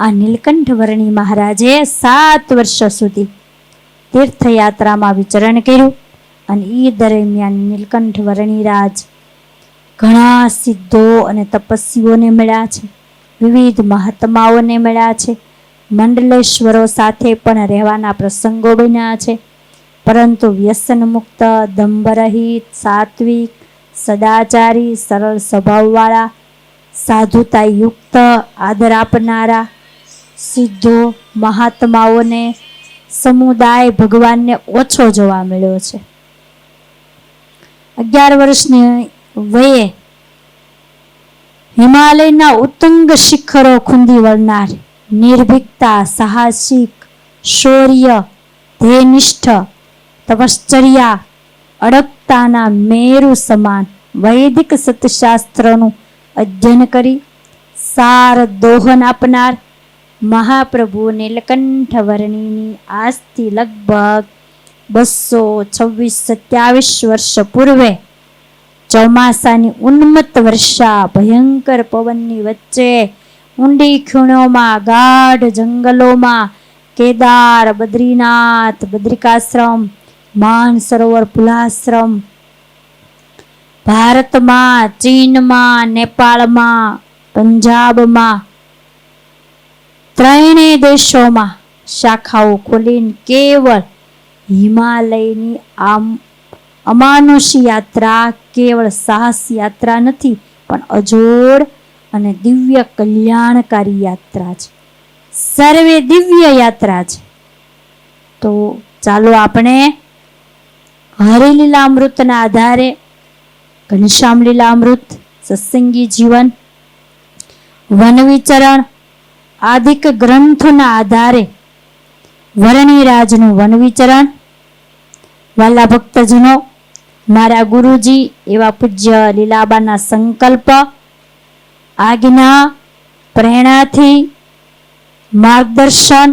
આ નીલકંઠ વર્ણી મહારાજે 7 વર્ષ સુધી તીર્થયાત્રામાં વિચરણ કર્યું. અને એ દરમિયાન નીલકંઠ વર્ણીરાજ ઘણા સિદ્ધો અને તપસ્વીઓને મળ્યા છે, વિવિધ મહાત્માઓને મળ્યા છે, મંડલેશ્વરો સાથે પણ રહેવાના પ્રસંગો બન્યા છે. પરંતુ વ્યસન મુક્ત, દંભરહિત, સાત્વિક, સદાચારી, સરળ સ્વભાવવાળા, સાધુતા યુક્ત, આદર આપનારા સિદ્ધો મહાત્માઓને સમુદાય ભગવાનને ઓછો જોવા મળ્યો છે. 11 વર્ષની વયે હિમાલયના ઉત્તુંગ શિખરો ખૂંદી વળનાર, નિર્ભીકતા, સાહસિક, શૌર્ય, ધ્યેયનિષ્ઠ, તપશ્ચર્યા, અડગતાના મેરુ સમાન વૈદિક સતશાસ્ત્રનું અધ્યયન કરી સાર દોહન આપનાર મહાપ્રભુ નીલકંઠ વર્ણીની આજથી લગભગ 226-27 વર્ષ પૂર્વે ચોમાસાની ઉન્મત્ત વર્ષા ભયંકર પવનની વચ્ચે ઊંડી ખીણોમાં, ગાઢ જંગલોમાં, કેદાર, બદ્રીનાથ, બદ્રિકાશ્રમ, માનસરોવર પુલાશ્રમ, ભારતમાં, ચીનમાં, નેપાળમાં, પંજાબમાં, ત્રણેય દેશોમાં શાખાઓ ખોલીને કેવળ હિમાલયની અમાનુષી યાત્રા કેવળ સાહસ યાત્રા નથી, પણ અજોડ અને દિવ્ય કલ્યાણકારી યાત્રા છે. સર્વે દિવ્ય યાત્રા છે. તો ચાલો આપણે હરિલીલામૃતના આધારે ઘનશ્યામ લીલામૃત, સત્સંગી જીવન, વનવિચરણ આદિક ગ્રંથોના આધારે વર્ણિરાજનું વનવિચરણ, વાલા ભક્તજનો, મારા ગુરુજી એવા પૂજ્ય લીલાબાના સંકલ્પ, આજ્ઞા, પ્રેરણાથી માર્ગદર્શન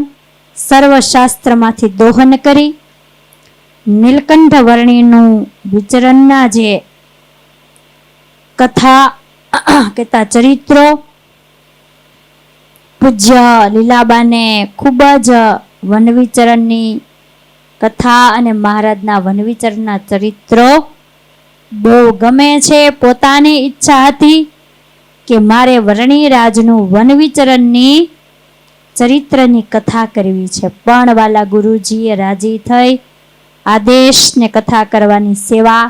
સર્વશાસ્ત્રમાંથી દોહન કરી નીલકંઠ વર્ણીનું વિચરણના જે કથા કહેતા ચરિત્રો પૂજ્ય લીલાબાને ખૂબ જ વનવિચરણની કથા અને મહારાજના વનવિચરણના ચરિત્રો બહુ ગમે છે. પોતાની ઈચ્છા હતી કે મારે વર્ણિરાજનું વનવિચરણની ચરિત્રની કથા કરવી છે, પણ વાલા ગુરુજીએ રાજી થઈ આદેશને કથા કરવાની સેવા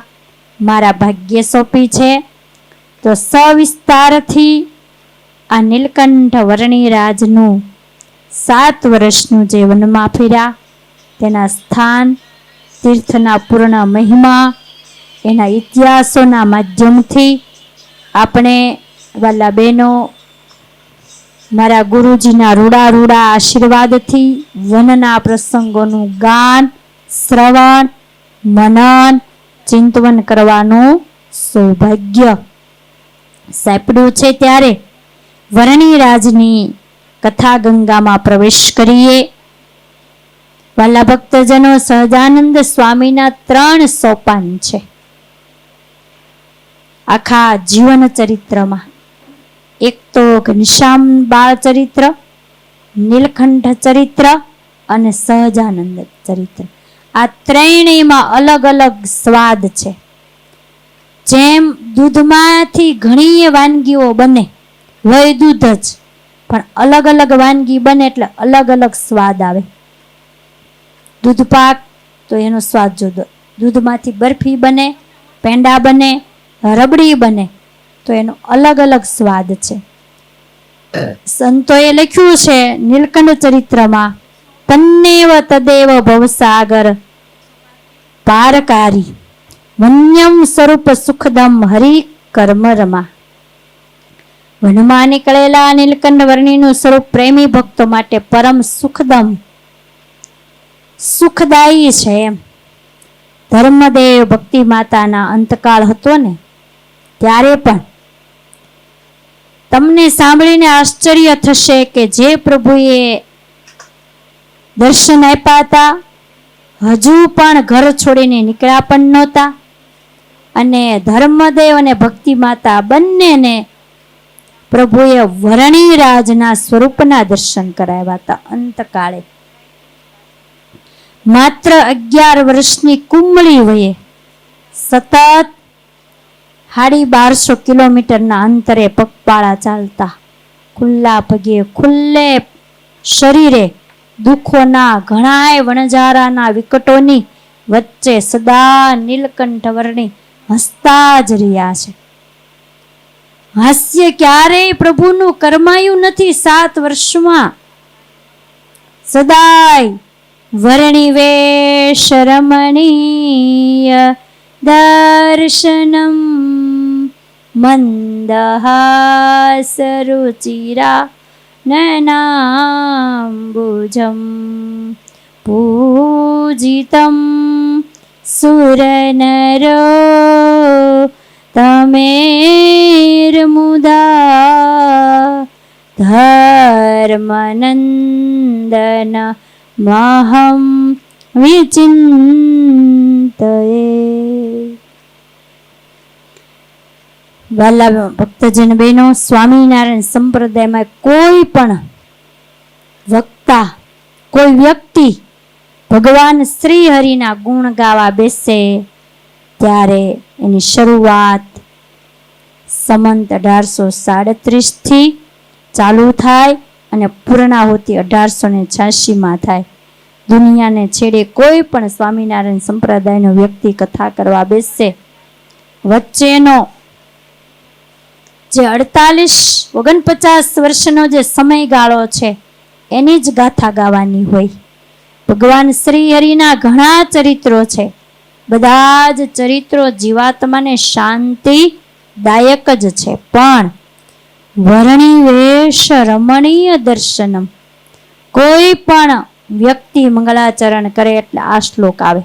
મારા ભાગ્ય સોંપી છે. તો સવિસ્તારથી આ નીલકંઠ વર્ણિરાજનું 7 વર્ષનું જે વનમાં ફર્યા તેના સ્થાન, તીર્થના પૂર્ણ મહિમા, એના ઇતિહાસોના માધ્યમથી આપણે વાલા બહેનો મારા ગુરુજીના રૂડા આશીર્વાદથી વનના પ્રસંગોનું ગાન, શ્રવણ, મનન, ચિંતવન કરવાનું સૌભાગ્ય સાંપડ્યું છે. ત્યારે વર્ણિરાજની કથા ગંગામાં પ્રવેશ કરીએ. વાલા ભક્તજનો, સહજાનંદ સ્વામીના 3 સોપાન છે આખા જીવન ચરિત્રમાં. એક તો ઘનશ્યામ બાળ ચરિત્ર, નીલકંઠ ચરિત્ર અને સહજાનંદ ચરિત્ર. આ ત્રણેયમાં અલગ અલગ સ્વાદ છે. જેમ દૂધમાંથી ઘણી વાનગીઓ બને, વય દૂધ જ, પણ અલગ અલગ વાનગી બને એટલે અલગ અલગ સ્વાદ આવે. દૂધ પાક તો એનો સ્વાદ જુદો, દૂધમાંથી બરફી બને, પેંડા બને, રબડી બને તો એનો અલગ અલગ સ્વાદ છે. સંતોએ લખ્યું છે નીલકંઠ ચરિત્રમાં, તન્નેવ તદેવ ભવસાગર પારકારી વન્યમ સ્વરૂપ સુખદમ હરિ કર્મરમાં. વનમાં નીકળેલા નીલકંઠ વર્ણીનું સ્વરૂપ પ્રેમી ભક્તો માટે પરમ સુખદમ, સુખદાયી છે. એમ ધર્મદેવ ભક્તિ માતાના અંતકાળ હતો ને ત્યારે પણ તમને સાંભળીને આશ્ચર્ય થશે કે જે પ્રભુએ દર્શન આપ્યા હતા હજુ પણ ઘર છોડીને નીકળ્યા પણ નહોતા, અને ધર્મદેવ અને ભક્તિ માતા બંનેને પ્રભુએ વરણીરાજના સ્વરૂપના દર્શન કરાવ્યા હતા અંતકાળે. માત્ર 11 વર્ષની કુમળી વયે સતત 1250 કિલોમીટરના અંતરે પગપાળા ચાલતા, ખુલ્લા પગે, ખુલ્લે શરીરે, દુઃખોના ઘણાય વણજારાના વિકટોની વચ્ચે સદા નીલકંઠ વર્ણી હસતા જ રહ્યા છે. હાસ્ય ક્યારેય પ્રભુનું કરમાયું નથી 7 વર્ષમાં. સદાય વર્ણિવેશ રમણીય દર્શનમ મંદહાસરુચિરા નનાંબુજમ પૂજિતમ સુરનરો તમેર્મુદા ધર્મનંદન મહં વિચિંતયે. વાલા ભક્તજન બહેનો, સ્વામિનારાયણ સંપ્રદાયમાં કોઈ પણ વક્તા, કોઈ વ્યક્તિ ભગવાન શ્રી હરિના ગુણ ગાવા બેસે ત્યારે એની શરૂઆત સંમત 1837 થી ચાલુ થાય અને પૂર્ણાહુતિ 1886 થાય. દુનિયાને છેડે કોઈ પણ સ્વામિનારાયણ સંપ્રદાયનો વ્યક્તિ કથા કરવા બેસશે, વચ્ચેનો જે 48-49 વર્ષનો જે સમયગાળો છે એની જ ગાથા ગાવાની હોય. ભગવાન શ્રી હરિના ઘણા ચરિત્રો છે, બધા જ ચરિત્રો જીવાત્માને શાંતિદાયક જ છે, પણ વર્ણિવેશ રમણીય દર્શનમ, કોઈ પણ વ્યક્તિ મંગળાચરણ કરે એટલે આ શ્લોક આવે.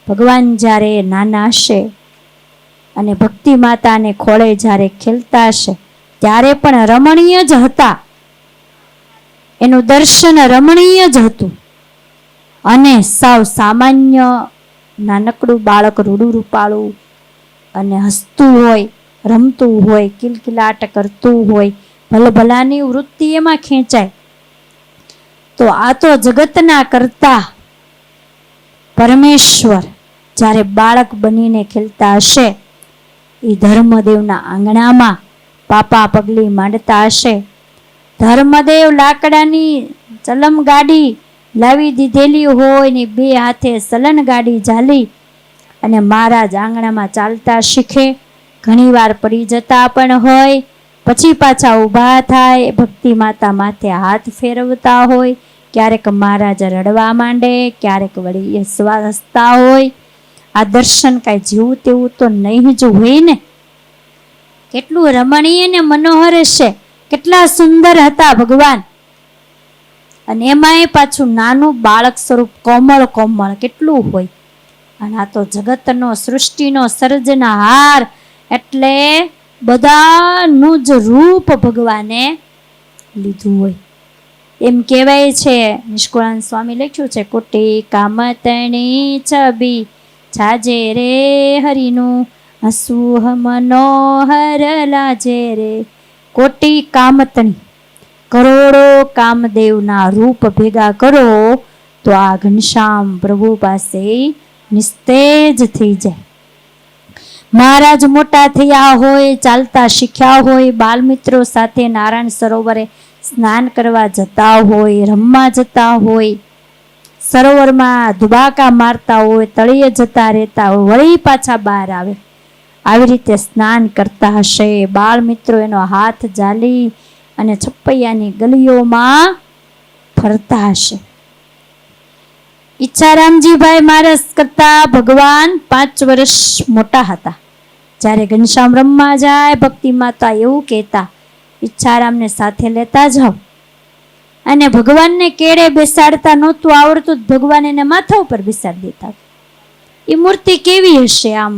ભગવાન જ્યારે નાના હશે અને ભક્તિ માતાને ખોળે જ્યારે ખેલતા હશે ત્યારે પણ રમણીય જ હતા, એનું દર્શન રમણીય જ હતું. અને સાવ સામાન્ય નાનકડું બાળક રૂડું રૂપાળું અને હસતું હોય, રમતું હોય, કિલકિલાટ કરતું હોય, ભલભલાની વૃત્તિ એમાં ખેંચાય. તો આ તો જગતના કરતા પરમેશ્વર જ્યારે બાળક બનીને ખેલતા હશે, એ ધર્મદેવના આંગણામાં પાપા પગલી માંડતા હશે. ધર્મદેવ લાકડાની ચલમ ગાડી લાવી દીધેલી હોય ને 2 હાથે સલન ગાડી ઝાલી અને મહારાજ આંગણામાં ચાલતા શીખે. ઘણીવાર પડી જતા પણ હોય, પછી પાછા ઊભા થાય, ભક્તિ માતા માથે હાથ ફેરવતા હોય, ક્યારેક મહારાજ રડવા માંડે, ક્યારેક વળી હસતા હોય. આ દર્શન કાંઈ જેવું તેવું તો નહીં જ હોય ને. કેટલું રમણીય ને મનોહર છે, કેટલા સુંદર હતા ભગવાન. અને એમાંય પાછું નાનું બાળક સ્વરૂપ, કોમળ કોમળ કેટલું હોય. અને આ તો જગતનો, સૃષ્ટિનો સર્જનહાર, એટલે બધાનું જ રૂપ ભગવાને લીધું હોય. એમ કહેવાય છે, નિષ્કુળાનંદ સ્વામી લખ્યું છે, કોટી કામતણી છબી છાજે રે હરિનું હસુહ મનોહર લાજે રે. કોટી કામતણી, કરોડો કામદેવના રૂપ ભેગા કરો તો આ ઘનશ્યામ પ્રભુ પાસે નિસ્તેજ થઈ જાય. મહારાજ મોટા થયા હોય, ચાલતા શીખ્યા હોય, બાલમિત્રો સાથે નારાયણ સરોવરે સ્નાન કરવા જતા હોય, રમવા જતા હોય, સરોવરમાં ધુબાકા મારતા હોય, તળિયે જતા રહેતા હોય, વળી પાછા બહાર આવે, આવી રીતે સ્નાન કરતા હશે. બાળમિત્રો એનો હાથ ઝાલી અને છપૈયાની ગલીઓમાં ફરતા હશે. ઈચ્છારામજીભાઈ મહારાજ કરતા ભગવાન 5 વર્ષ મોટા હતા. જ્યારે ઘનશ્યામ રમવા જાય, ભક્તિ માતા એવું કહેતા, ઈચ્છારામને સાથે લેતા જાઓ. અને ભગવાનને કેળે બેસાડતા નહોતું આવડતું, ભગવાન એને માથા ઉપર બેસાડી દેતા. એ મૂર્તિ કેવી હશે આમ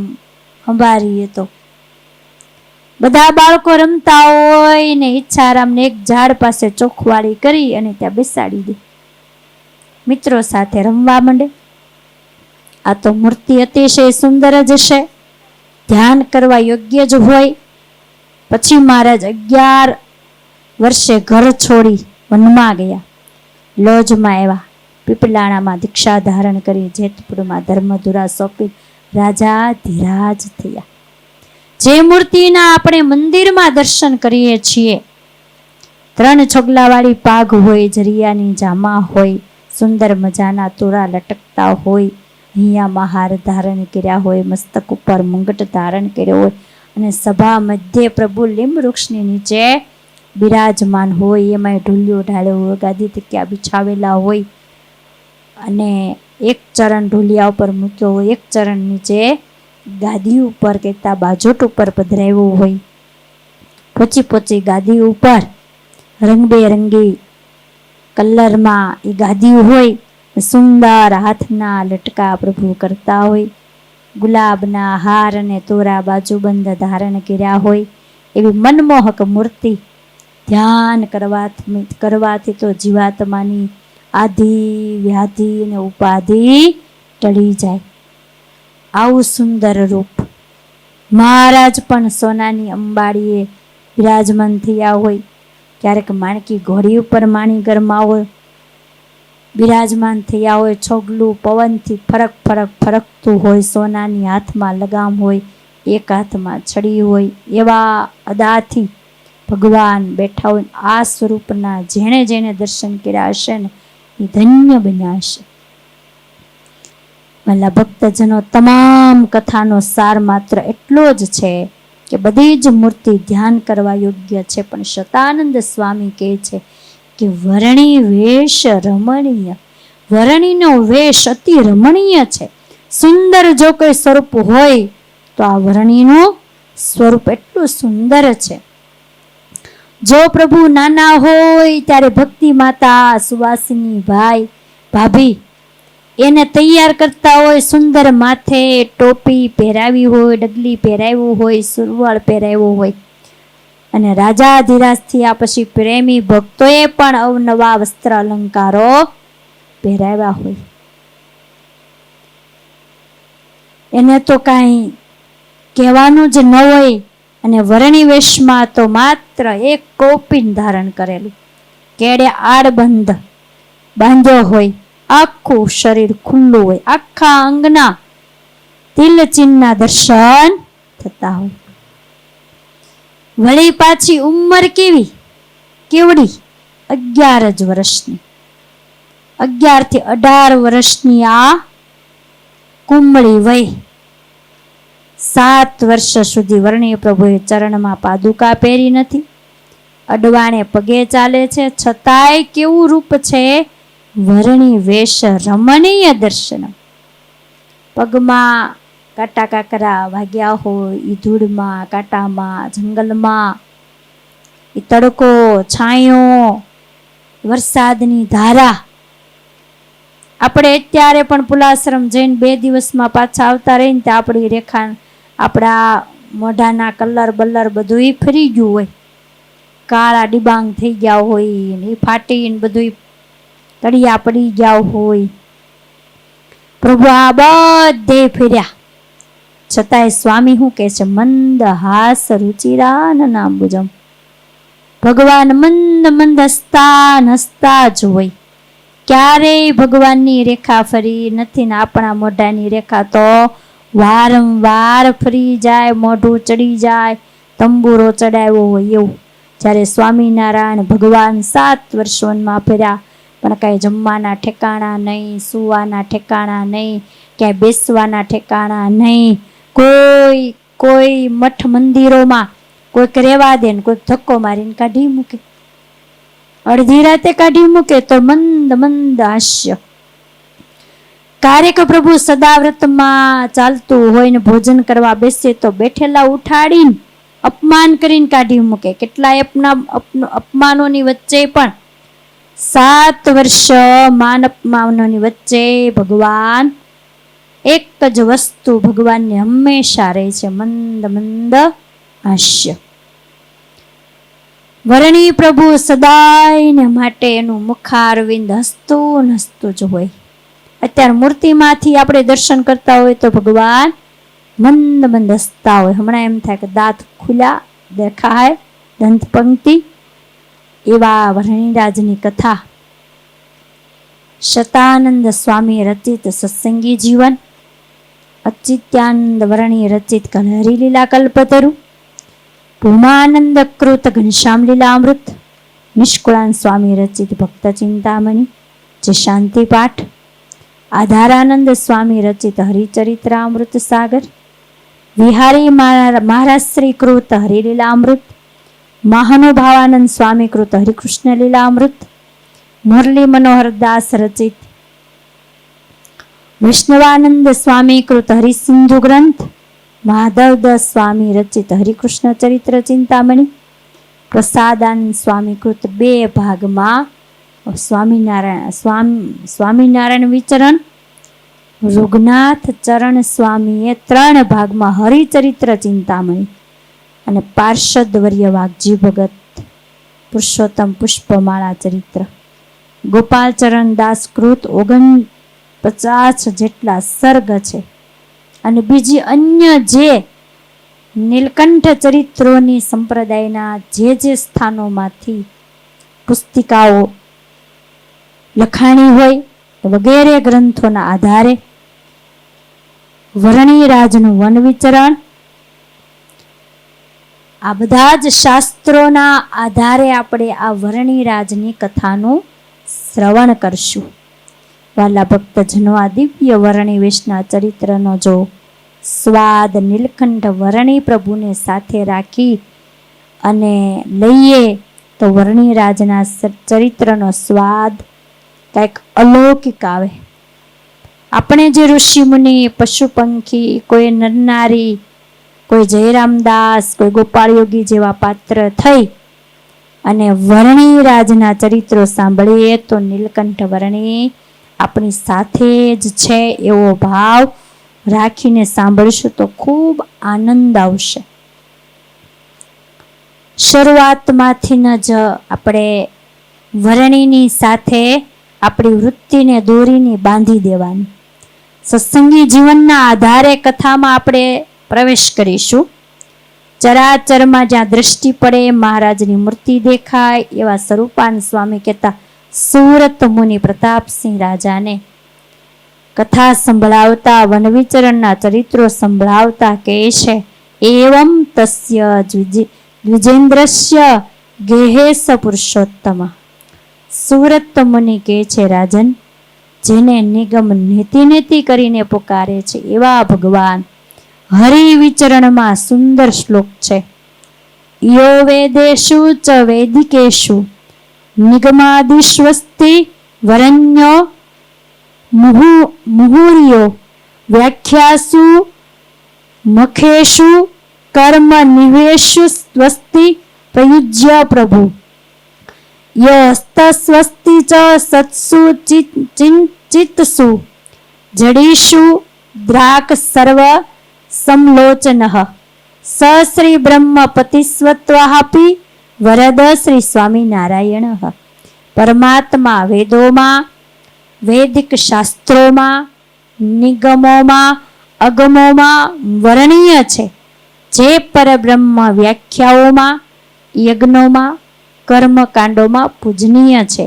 સંભાળીએ તો. બધા બાળકો રમતા હોય ને ઈચ્છારામને એક ઝાડ પાસે ચોખવાળી કરી અને ત્યાં બેસાડી દે, મિત્રો સાથે રમવા માંડે. આ તો મૂર્તિ અતિશય સુંદર જ હશે, ધ્યાન કરવા યોગ્ય જ હોય. પછી મહારાજ 11 વર્ષે ઘર છોડી વનમાં ગયા, લોજમાં આવ્યા, પીપલાણામાં દીક્ષા ધારણ કરી, જેતપુરમાં ધર્મધુરા સોંપી રાજા ધીરાજ થયા. જે મૂર્તિના આપણે મંદિરમાં દર્શન કરીએ છીએ, 3 છગલાવાળી પાઘ હોય, જરિયાની જામા હોય, સુંદર મજાના તોરા લટકતા હોય, હૈયામાં હાર ધારણ કર્યા હોય, મસ્તક ઉપર મુંગટ ધારણ કર્યો હોય, અને સભા મધ્યે પ્રભુ લીંબ વૃક્ષની નીચે બિરાજમાન હોય. એમાંય ઢોલિયો ઢાળ્યો હોય, ગાદી તકિયા બિછાવેલા હોય, અને એક ચરણ ઢોલિયા ઉપર મૂક્યો હોય, એક ચરણ નીચે ગાદી ઉપર કહેતા બાજોટ ઉપર પધરાવ્યો હોય. પોચી ગાદી ઉપર રંગબેરંગી કલરમાં એ ગાદી હોય, સુંદર હાથના લટકા પ્રભુ કરતા હોય, ગુલાબના હાર અને તોરા બાજુબંધ ધારણ કર્યા હોય. એવી મનમોહક મૂર્તિ ધ્યાન કરવાથી તો જીવાત્માની આધિ વ્યાધિ અને ઉપાધિ ટળી જાય. આવું સુંદર રૂપ મહારાજ પણ સોનાની અંબાડીએ બિરાજમાન થયા હોય. ક્યારેક માણકી ઘોડી ઉપર માણીગરમાં હોય બિરાજમાન થયા હોય, છોગલું પવનથી ફરકતું હોય, સોનાની હાથમાં લગામ હોય, એક હાથમાં છડી હોય, એવા અદાથી ભગવાન બેઠા હોય. આ સ્વરૂપના જેણે જેણે દર્શન કર્યા હશે ને એ ધન્ય બન્યા હશે. મારા ભક્તજનો, તમામ કથાનો સાર માત્ર એટલો જ છે કે બધી જ મૂર્તિ ધ્યાન કરવા યોગ્ય છે, પણ શતાનંદ સ્વામી કહે છે કે વર્ણી વેશ રમણીય, વર્ણીનો વેશ અતિ રમણીય છે. સુંદર જો કોઈ સ્વરૂપ હોય તો આ વર્ણીનું સ્વરૂપ એટલું સુંદર છે. જો પ્રભુ નાના હોય ત્યારે ભક્તિ માતા, સુવાસિની ભાઈ ભાભી એને તૈયાર કરતા હોય, સુંદર માથે ટોપી પહેરાવી હોય, ડગલી પહેરાવ્યું હોય, સુરવળ પહેરાવ્યો હોય. અને રાજાધિરાજ થયા પછી પ્રેમી ભક્તોએ પણ અવનવા વસ્ત્ર અલંકારો પહેરાવ્યા હોય. એને તો કાંઈ કહેવાનું જ ન હોય. અને વર્ણી વેશમાં તો માત્ર એક કૌપીન ધારણ કરેલું, કેડે આડબંધ બાંધ્યો હોય, આખું શરીર ખુલ્લું હોય, આખા અંગના તિલચિહ્નના દર્શન થતા હોય. વળી પાછી ઉંમર કેવડી 11 જ વર્ષની, 11 થી 18 વર્ષની આ કુંબળી વય. 7 વર્ષ સુધી વર્ણીય પ્રભુએ ચરણમાં પાદુકા પહેરી નથી, અડવાણે પગે ચાલે છે, છતાંય કેવું રૂપ છે, વર્ણી વેશ રમણીય દર્શન. પગમાં કાંટા કાકરા વાગ્યા હોય, ઈ ધૂળમાં, કાંટામાં, જંગલમાં, ઈ તડકો, છાંયો, વરસાદની ધારા. આપણે અત્યારે પણ પુલાશ્રમ જઈને 2 દિવસમાં પાછા આવતા રહીને ત્યાં આપણી રેખા, આપણા મોઢાના કલર બલર બધું ફરી ગયું હોય. કાળા ડિબાંગ થઈ ગયા હોય ને એ ફાટીને બધું તળિયા પડી ગયા હોય. પ્રભુ આ બધે ફેર્યા છતાંય સ્વામી શું કહે છે? મંદ હાસ રુચિરા નાંબુજમ. ભગવાન મંદ મંદ હસતા જ હોય. ક્યારેય ભગવાનની રેખા ફરી નથી ને આપણા મોઢાની રેખા તો વારંવાર ફરી જાય, મોઢું ચડી જાય, તંબુરો ચડાવ્યો હોય એવું. જ્યારે સ્વામિનારાયણ ભગવાન 7 વર્ષ વનમાં ફર્યા પણ કાંઈ જમવાના ઠેકાણા નહીં, સુવાના ઠેકાણા નહીં, ક્યાંય બેસવાના ઠેકાણા નહીં. કોઈ મઠ મંદિરોમાં કોઈક રહેવા દે ને કોઈક ધક્કો મારીને કાઢી મૂકે, અડધી રાતે કાઢી મૂકે તો મંદ મંદ હાસ્ય. કાર્યક પ્રભુ સદાવ્રતમાં ચાલતું હોય ને ભોજન કરવા બેસે તો બેઠેલા ઉઠાડીને અપમાન કરીને કાઢી મૂકે. કેટલાય અપમાનોની વચ્ચે પણ 7 વર્ષ માન અપમાનોની વચ્ચે ભગવાન એક જ વસ્તુ ભગવાનને હંમેશા રહે છે, મંદ મંદ હાસ્ય. વરણી પ્રભુ સદાયને માટે એનું મુખારવિંદ હસતું હસતું જ હોય. અત્યારે મૂર્તિમાંથી આપણે દર્શન કરતા હોય તો ભગવાન મંદ મંદ હસતા હોય. હમણાં એમ થાય કે દાંત ખુલ્યા દેખાય, દંત પંક્તિ. એવા વરણીરાજની કથા શતાનંદ સ્વામી રચિત સત્સંગી જીવન, અચિત્યાનંદ વરણી રચિત કલહરી લીલા કલ્પતરુ, ભૂમાનંદ કૃત ઘનશ્યામ લીલામૃત, નિષ્કુળાન સ્વામી રચિત ભક્ત ચિંતામણી જે શાંતિ પાઠ, આધારાનંદ સ્વામી રચિત હરિચરિત્રામૃત સાગર, વિહારી મહારાજ શ્રી કૃત હરિલીલામૃત, મહાનુભાવાનંદ સ્વામી કૃત હરિકૃષ્ણ લીલામૃત, મુરલી મનોહર દાસ રચિત વૈષ્ણવાનંદ સ્વામી કૃત હરિસિંધુ ગ્રંથ, માધવદાસ સ્વામી રચિત હરિકૃષ્ણ ચરિત્ર ચિંતામણી, પ્રસાદાનંદ સ્વામી કૃત 2 ભાગમાં સ્વામિનારાયણ વિચરણ, રઘુનાથ ચરણ સ્વામીએ 3 ભાગમાં હરિચરિત્ર ચિંતામણી અને પાર્ષદ વર્ય વાઘજી ભગત પુરુષોત્તમ પુષ્પમાળા ચરિત્ર, ગોપાલચરણ દાસ કૃત 49 જેટલા સર્ગ છે. અને બીજી અન્ય જે નીલકંઠ ચરિત્રોની સંપ્રદાયના જે સ્થાનોમાંથી પુસ્તિકાઓ લખાણી હોય વગેરે ગ્રંથોના આધારે વરણીરાજનું વન વિચરણ, આ બધા જ શાસ્ત્રોના આધારે આપણે આ વરણીરાજની કથાનું શ્રવણ કરશું. વાલા ભક્તજનો, આ દિવ્ય વરણી વેશના ચરિત્રનો જો સ્વાદ નીલકંઠ વરણી પ્રભુને સાથે રાખી અને લઈએ તો વરણીરાજના ચરિત્રનો સ્વાદ કંઈક અલૌકિક આવે. આપણે જે ઋષિ મુનિ, પશુ પંખી, કોઈ નરનારી, કોઈ જયરામદાસ, કોઈ ગોપાળ યોગી જેવા પાત્ર થઈ અને વરણીરાજના ચરિત્રો સાંભળીએ તો નીલકંઠ વરણી આપણી સાથે જ છે એવો ભાવ રાખીને સાંભળશું તો ખૂબ આનંદ આવશે. શરૂઆતમાંથી જ આપણે વરણીની સાથે આપણી વૃત્તિને દોરીને બાંધી દેવાની. સત્સંગી જીવનના આધારે કથામાં આપણે પ્રવેશ કરીશું. ચરાચરમાં જ્યાં દ્રષ્ટિ પડે મહારાજની મૂર્તિ દેખાય એવા સ્વરૂપાન સ્વામી કહેતા સુરત મુનિ પ્રતાપસિંહ રાજાને કથા સંભળાવતા, વનવિચરણના ચરિત્રો સંભળાવતા કહે છે, એવમ તસ્ય દ્વિજેન્દ્રસ્ય ગેહેશ પુરુષોત્તમ. સુરત મુનિ કહે છે, રાજન, જેને નિગમ નેતિ કરીને પુકારે છે એવા ભગવાન હરિવિચરણમાં સુંદર શ્લોક છે. યો વેદેષુ ચ વૈદિકેષુ નિગમાદિશ્વસ્તિ વરણ્યો મુહુર્યો વ્યાખ્યાસુ મખેષુ કર્મ નિવેશુ સ્વસ્તિ પ્રયુજ્ય પ્રભુ યસ્તસ્વસ્તિ ચ સત્સુ ચિત્તસુ જડીષુ દ્રાક સર્વ સમલોચનઃ સ શ્રી બ્રહ્મપતિસ્વત્વાપી વરદ શ્રી સ્વામિનારાયણ. પરમાત્મા વેદોમાં, વૈદિક શાસ્ત્રોમાં, નિગમોમાં, અગમોમાં વર્ણનીય છે. જે પરબ્રહ્મ વ્યાખ્યાઓમાં, યજ્ઞોમાં, કર્મકાંડોમાં પૂજનીય છે.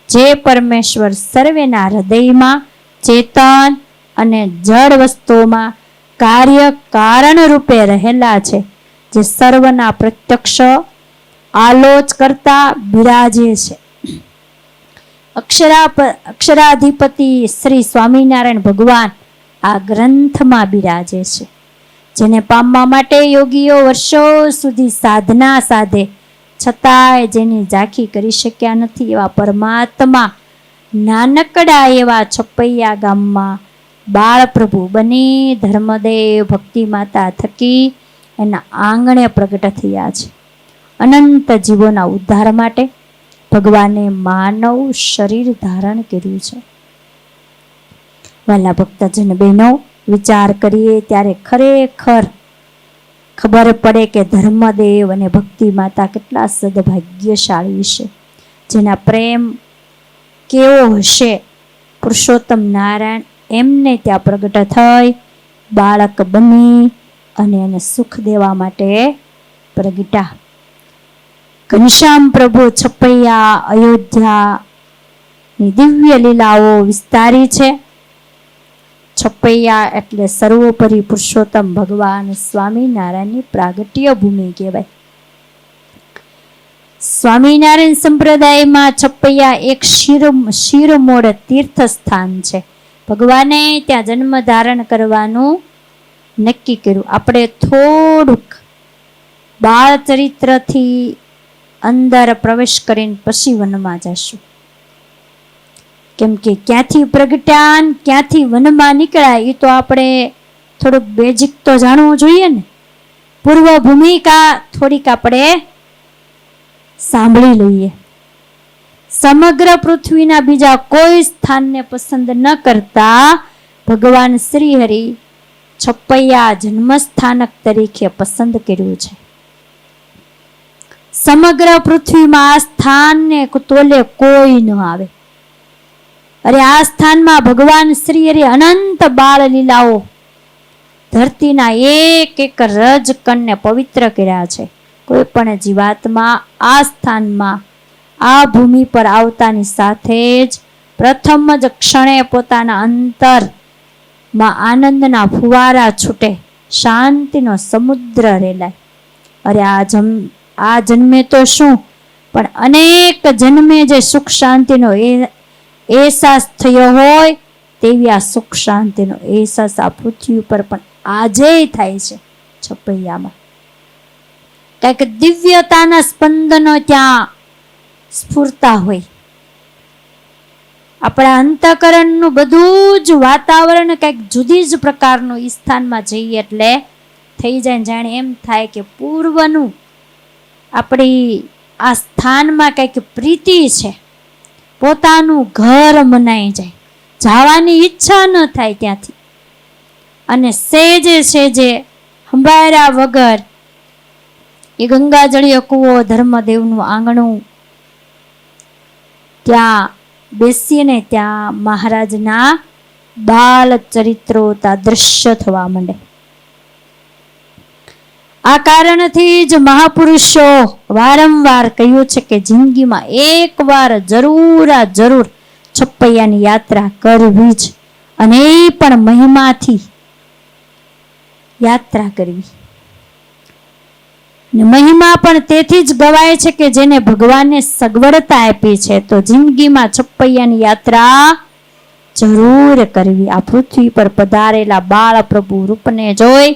જે પરમેશ્વર સર્વેના હૃદયમાં, ચેતન અને જળ વસ્તુઓમાં કાર્ય કારણ રૂપે રહેલા છે. જે સર્વના પ્રત્યક્ષ આલોચ કરતા બિરાજે છે. અક્ષરાધિપતિ શ્રી સ્વામિનારાયણ ભગવાન આ ગ્રંથમાં બિરાજે છે. જેને પામવા માટે યોગીઓ વર્ષો સુધી સાધના સાધે, છતાંય જેની ઝાંખી કરી શક્યા નથી એવા પરમાત્મા નાનકડા એવા છપૈયા ગામમાં બાળપ્રભુ બની ધર્મદેવ ભક્તિ માતા થકી એના આંગણે પ્રગટ થયા છે. અનંત જીવોના ઉદ્ધાર માટે ભગવાને માનવ શરીર ધારણ કર્યું છે. વાલા ભક્તજન બહેનો, વિચાર કરીએ ત્યારે ખરેખર ખબર પડે કે ધર્મદેવ અને ભક્તિ માતા કેટલા સદભાગ્યશાળી છે. જેના પ્રેમ કેવો હશે. પુરુષોત્તમ નારાયણ એમને ત્યાં પ્રગટ થઈ બાળક બની અને એને સુખ દેવા માટે પ્રગટા. ઘનશ્યામ પ્રભુ છપૈયા અયોધ્યાની દિવ્ય લીલાઓ વિસ્તારી છે. છપૈયા એટલે સર્વોપરી પુરુષોત્તમ ભગવાન સ્વામિનારાયણની પ્રાગટ્ય ભૂમિ કહેવાય. સ્વામિનારાયણ સંપ્રદાયમાં છપૈયા એક શિરમોડ તીર્થ સ્થાન છે. ભગવાને ત્યાં જન્મ ધારણ કરવાનું નક્કી કર્યું. આપણે થોડુંક બાળ ચરિત્રથી અંદર પ્રવેશ કરીને પછી વનમાં જશું. કેમ કે ક્યાંથી પ્રગટ્યા ક્યાંથી વનમાં નીકળ્યા એ તો આપણે થોડુંક બેઝિક તો જાણવું જોઈએ ને. પૂર્વ ભૂમિકા થોડીક આપણે સાંભળી લઈએ. સમગ્ર પૃથ્વીના બીજા કોઈ સ્થાનને પસંદ ન કરતા ભગવાન શ્રી હરિ છપૈયા જન્મસ્થાનક તરીકે પસંદ કર્યું છે. સમગ્ર પૃથ્વીમાં આ સ્થાનને તોલે કોઈ ન આવે. અરે આ સ્થાનમાં ભગવાન શ્રી હરિ અનંત બાળ લીલાઓ ધરતીના એક એક રજકણને પવિત્ર કર્યા છે. કોઈ પણ જીવાત્મા આ સ્થાનમાં આ ભૂમિ પર આવતાની સાથે જ પ્રથમ જ ક્ષણે પોતાના અંતરમાં આનંદના ફુવારા છૂટે, શાંતિનો સમુદ્ર રેલાય. અરે આ જન્મે તો શું, પણ અનેક જન્મે જે સુખ શાંતિનો અહેસાસ થયો હોય તેવી આ સુખ શાંતિનો અહેસાસ આ પૃથ્વી ઉપર પણ આજે થાય છે. છપૈયામાં કંઈક દિવ્યતાના સ્પંદનો ત્યાં સ્ફુરતા હોય. આપણા અંતઃકરણનું બધું જ વાતાવરણ કંઈક જુદી જ પ્રકારનું એ સ્થાનમાં જઈએ એટલે થઈ જાય. જાણે એમ થાય કે પૂર્વનું આપણી આ સ્થાનમાં કંઈક પ્રીતિ છે, પોતાનું ઘર મનાઈ જાય, જવાની ઈચ્છા ન થાય ત્યાંથી. અને સેજે સંભાળ્યા વગર એ ગંગાજળીય કૂવો, ધર્મદેવનું આંગણું, ત્યાં બેસીને ત્યાં મહારાજના બાલ ચરિત્રો દ્રશ્ય થવા માંડે. આ કારણથી જ મહાપુરુષો વારંવાર કહ્યું છે કે જિંદગીમાં એકવાર જરૂર છપૈયાની યાત્રા કરવી જ, અને એ પણ મહિમાથી યાત્રા કરવી. મહિમા પણ તેથી જ ગવાય છે કે જેને ભગવાને સગવડતા આપી છે. તો જિંદગીમાં છપૈયાની યાત્રા જરૂર કરવી. આ પૃથ્વી પર પધારેલા બાળ પ્રભુ રૂપને જોઈ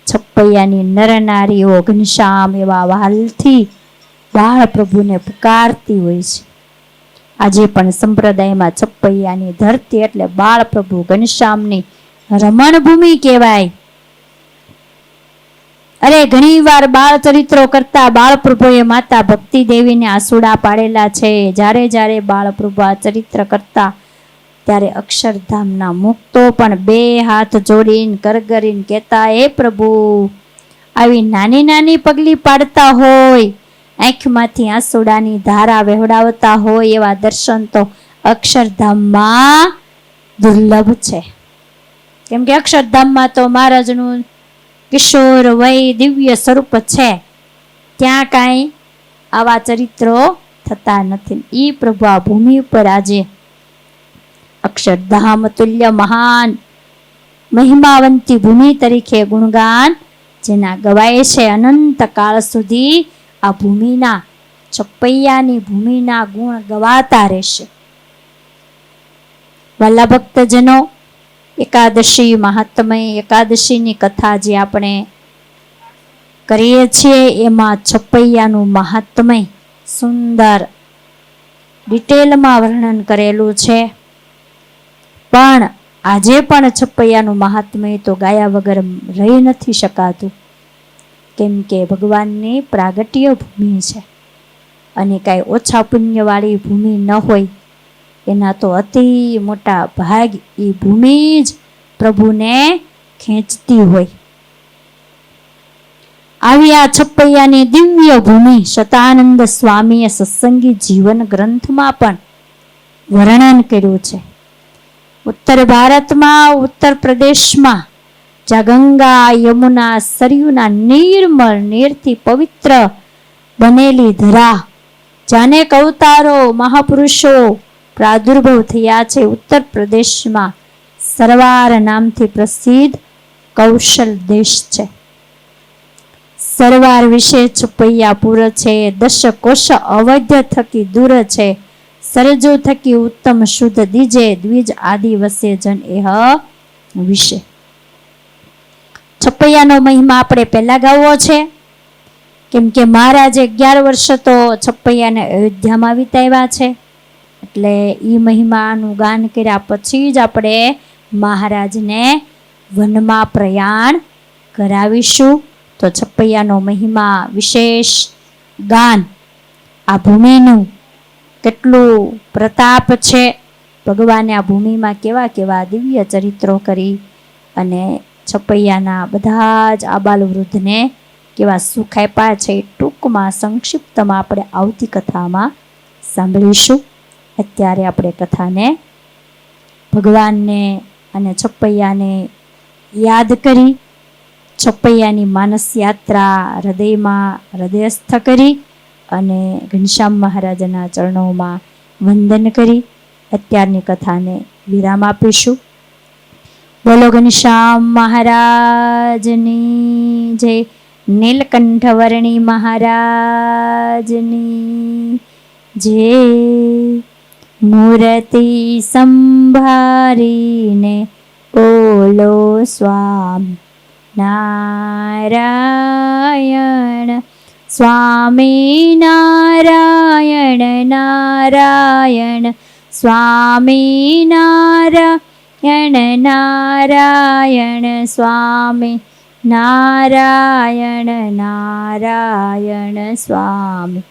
છપૈયાની નરનારીઓ ઘનશ્યામ એવા વાલથી બાળ પ્રભુને પુકારતી હોય છે. આજે પણ સંપ્રદાયમાં છપૈયાની ધરતી એટલે બાળ પ્રભુ ઘનશ્યામની રમણ ભૂમિ કહેવાય. અરે ઘણી વાર બાળ ચરિત્રો કરતા બાળપ્રભુએ માતા ભક્તિ દેવીને આંસુડા પાડેલા છે. જ્યારે બાળપ્રભુ આ ચરિત્ર કરતા ત્યારે અક્ષરધામના મુક્તો પણ બે હાથ જોડીને કરગરીને કહેતા, હે પ્રભુ, આવી નાની નાની પગલી પાડતા હોય આંખમાંથી આંસુડાની ધારા વહેવડાવતા હોય એવા દર્શન તો અક્ષરધામમાં દુર્લભ છે. કેમ કે અક્ષરધામમાં તો મહારાજનું કિશોર વય દિવ્ય સ્વરૂપ છે. ત્યાં કાંઈ આવા ચરિત્રો થતા નથી. ઈ પ્રભુ આ ભૂમિ ઉપર આજે અક્ષરધામ તુલ્ય મહાન મહિમાવંતી ભૂમિ તરીકે ગુણગાન જેના ગવાય છે. અનંત કાળ સુધી આ ભૂમિના છપૈયાની ભૂમિના ગુણ ગવાતા રહેશે. વાલા ભક્તજનો, એકાદશી મહાત્મય એકાદશીની કથા જે આપણે કરીએ છીએ એમાં છપૈયાનું મહાત્મય સુંદર ડિટેલમાં વર્ણન કરેલું છે. પણ આજે પણ છપૈયાનું મહાત્મય તો ગાયા વગર રહી નથી શકાતું. કેમ કે ભગવાનની પ્રાગટ્ય ભૂમિ છે અને કાંઈ ઓછા પુણ્યવાળી ભૂમિ ન હોય. એના તો અતિ મોટા ભાગ એ ભૂમિ જ પ્રભુને ખેંચતી હોય. આવી આ છપૈયાની દિવ્ય ભૂમિ શતાનંદ સ્વામીએ સત્સંગી જીવન ગ્રંથમાં પણ વર્ણન કર્યું છે. ઉત્તર ભારતમાં ઉત્તર પ્રદેશમાં જ્યાં ગંગા યમુના સરયુના નિર્મળ નીરથી પવિત્ર બનેલી ધરા, જાને અવતારો મહાપુરુષો પ્રાદુર્ભાવ થયા છે. ઉત્તર પ્રદેશમાં સરવાર નામથી પ્રસિદ્ધ કૌશલ દેશ છે. સરવાર વિશે છપૈયાપુર છે. દશ કોશ અવધ્ય થકી દૂર છે. સરજો થકી ઉત્તમ શુદ્ધ દીજે દ્વિજ આદિ વસે જન એહ વિશે. છપૈયાનો મહિમા આપણે પહેલા ગાવો છે. કેમ કે મહારાજે 11 વર્ષ તો છપૈયાને અયોધ્યામાં વિતાવ્યા છે. એટલે એ મહિમાનું ગાન કર્યા પછી જ આપણે મહારાજને વનમાં પ્રયાણ કરાવીશું. તો છપૈયાનો મહિમા વિશેષ ગાન, આ ભૂમિનું કેટલું પ્રતાપ છે. ભગવાને આ ભૂમિમાં કેવા કેવા દિવ્ય ચરિત્રો કરી અને છપૈયાના બધા જ આબાલ વૃદ્ધને કેવા સુખ આપ્યા છે. ટૂંકમાં સંક્ષિપ્તમાં આપણે આવતી કથામાં સાંભળીશું. અત્યારે આપણે કથાને ભગવાનને અને છપૈયાને યાદ કરી, છપૈયાની માનસ યાત્રા હૃદયમાં હૃદયસ્થ કરી અને ઘનશ્યામ મહારાજના ચરણોમાં વંદન કરી અત્યારની કથાને વિરામ આપીશું. બોલો ઘનશ્યામ મહારાજની જય. નીલકંઠ વર્ણી મહારાજની જય. મૂર્તિ સંભારીને બોલો સ્વામી નારાયણ. સ્વામી નારાયણ નારાયણ. સ્વામી નારાયણ નારાયણ. સ્વામી નારાયણ નારાયણ. સ્વામી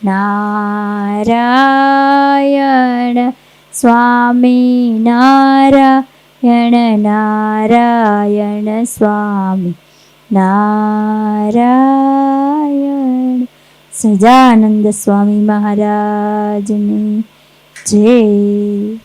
નારાયણ. સ્વામી નારાયણ નારાયણ. સ્વામી નારાયણ. સજાનંદ સ્વામી મહારાજની જય.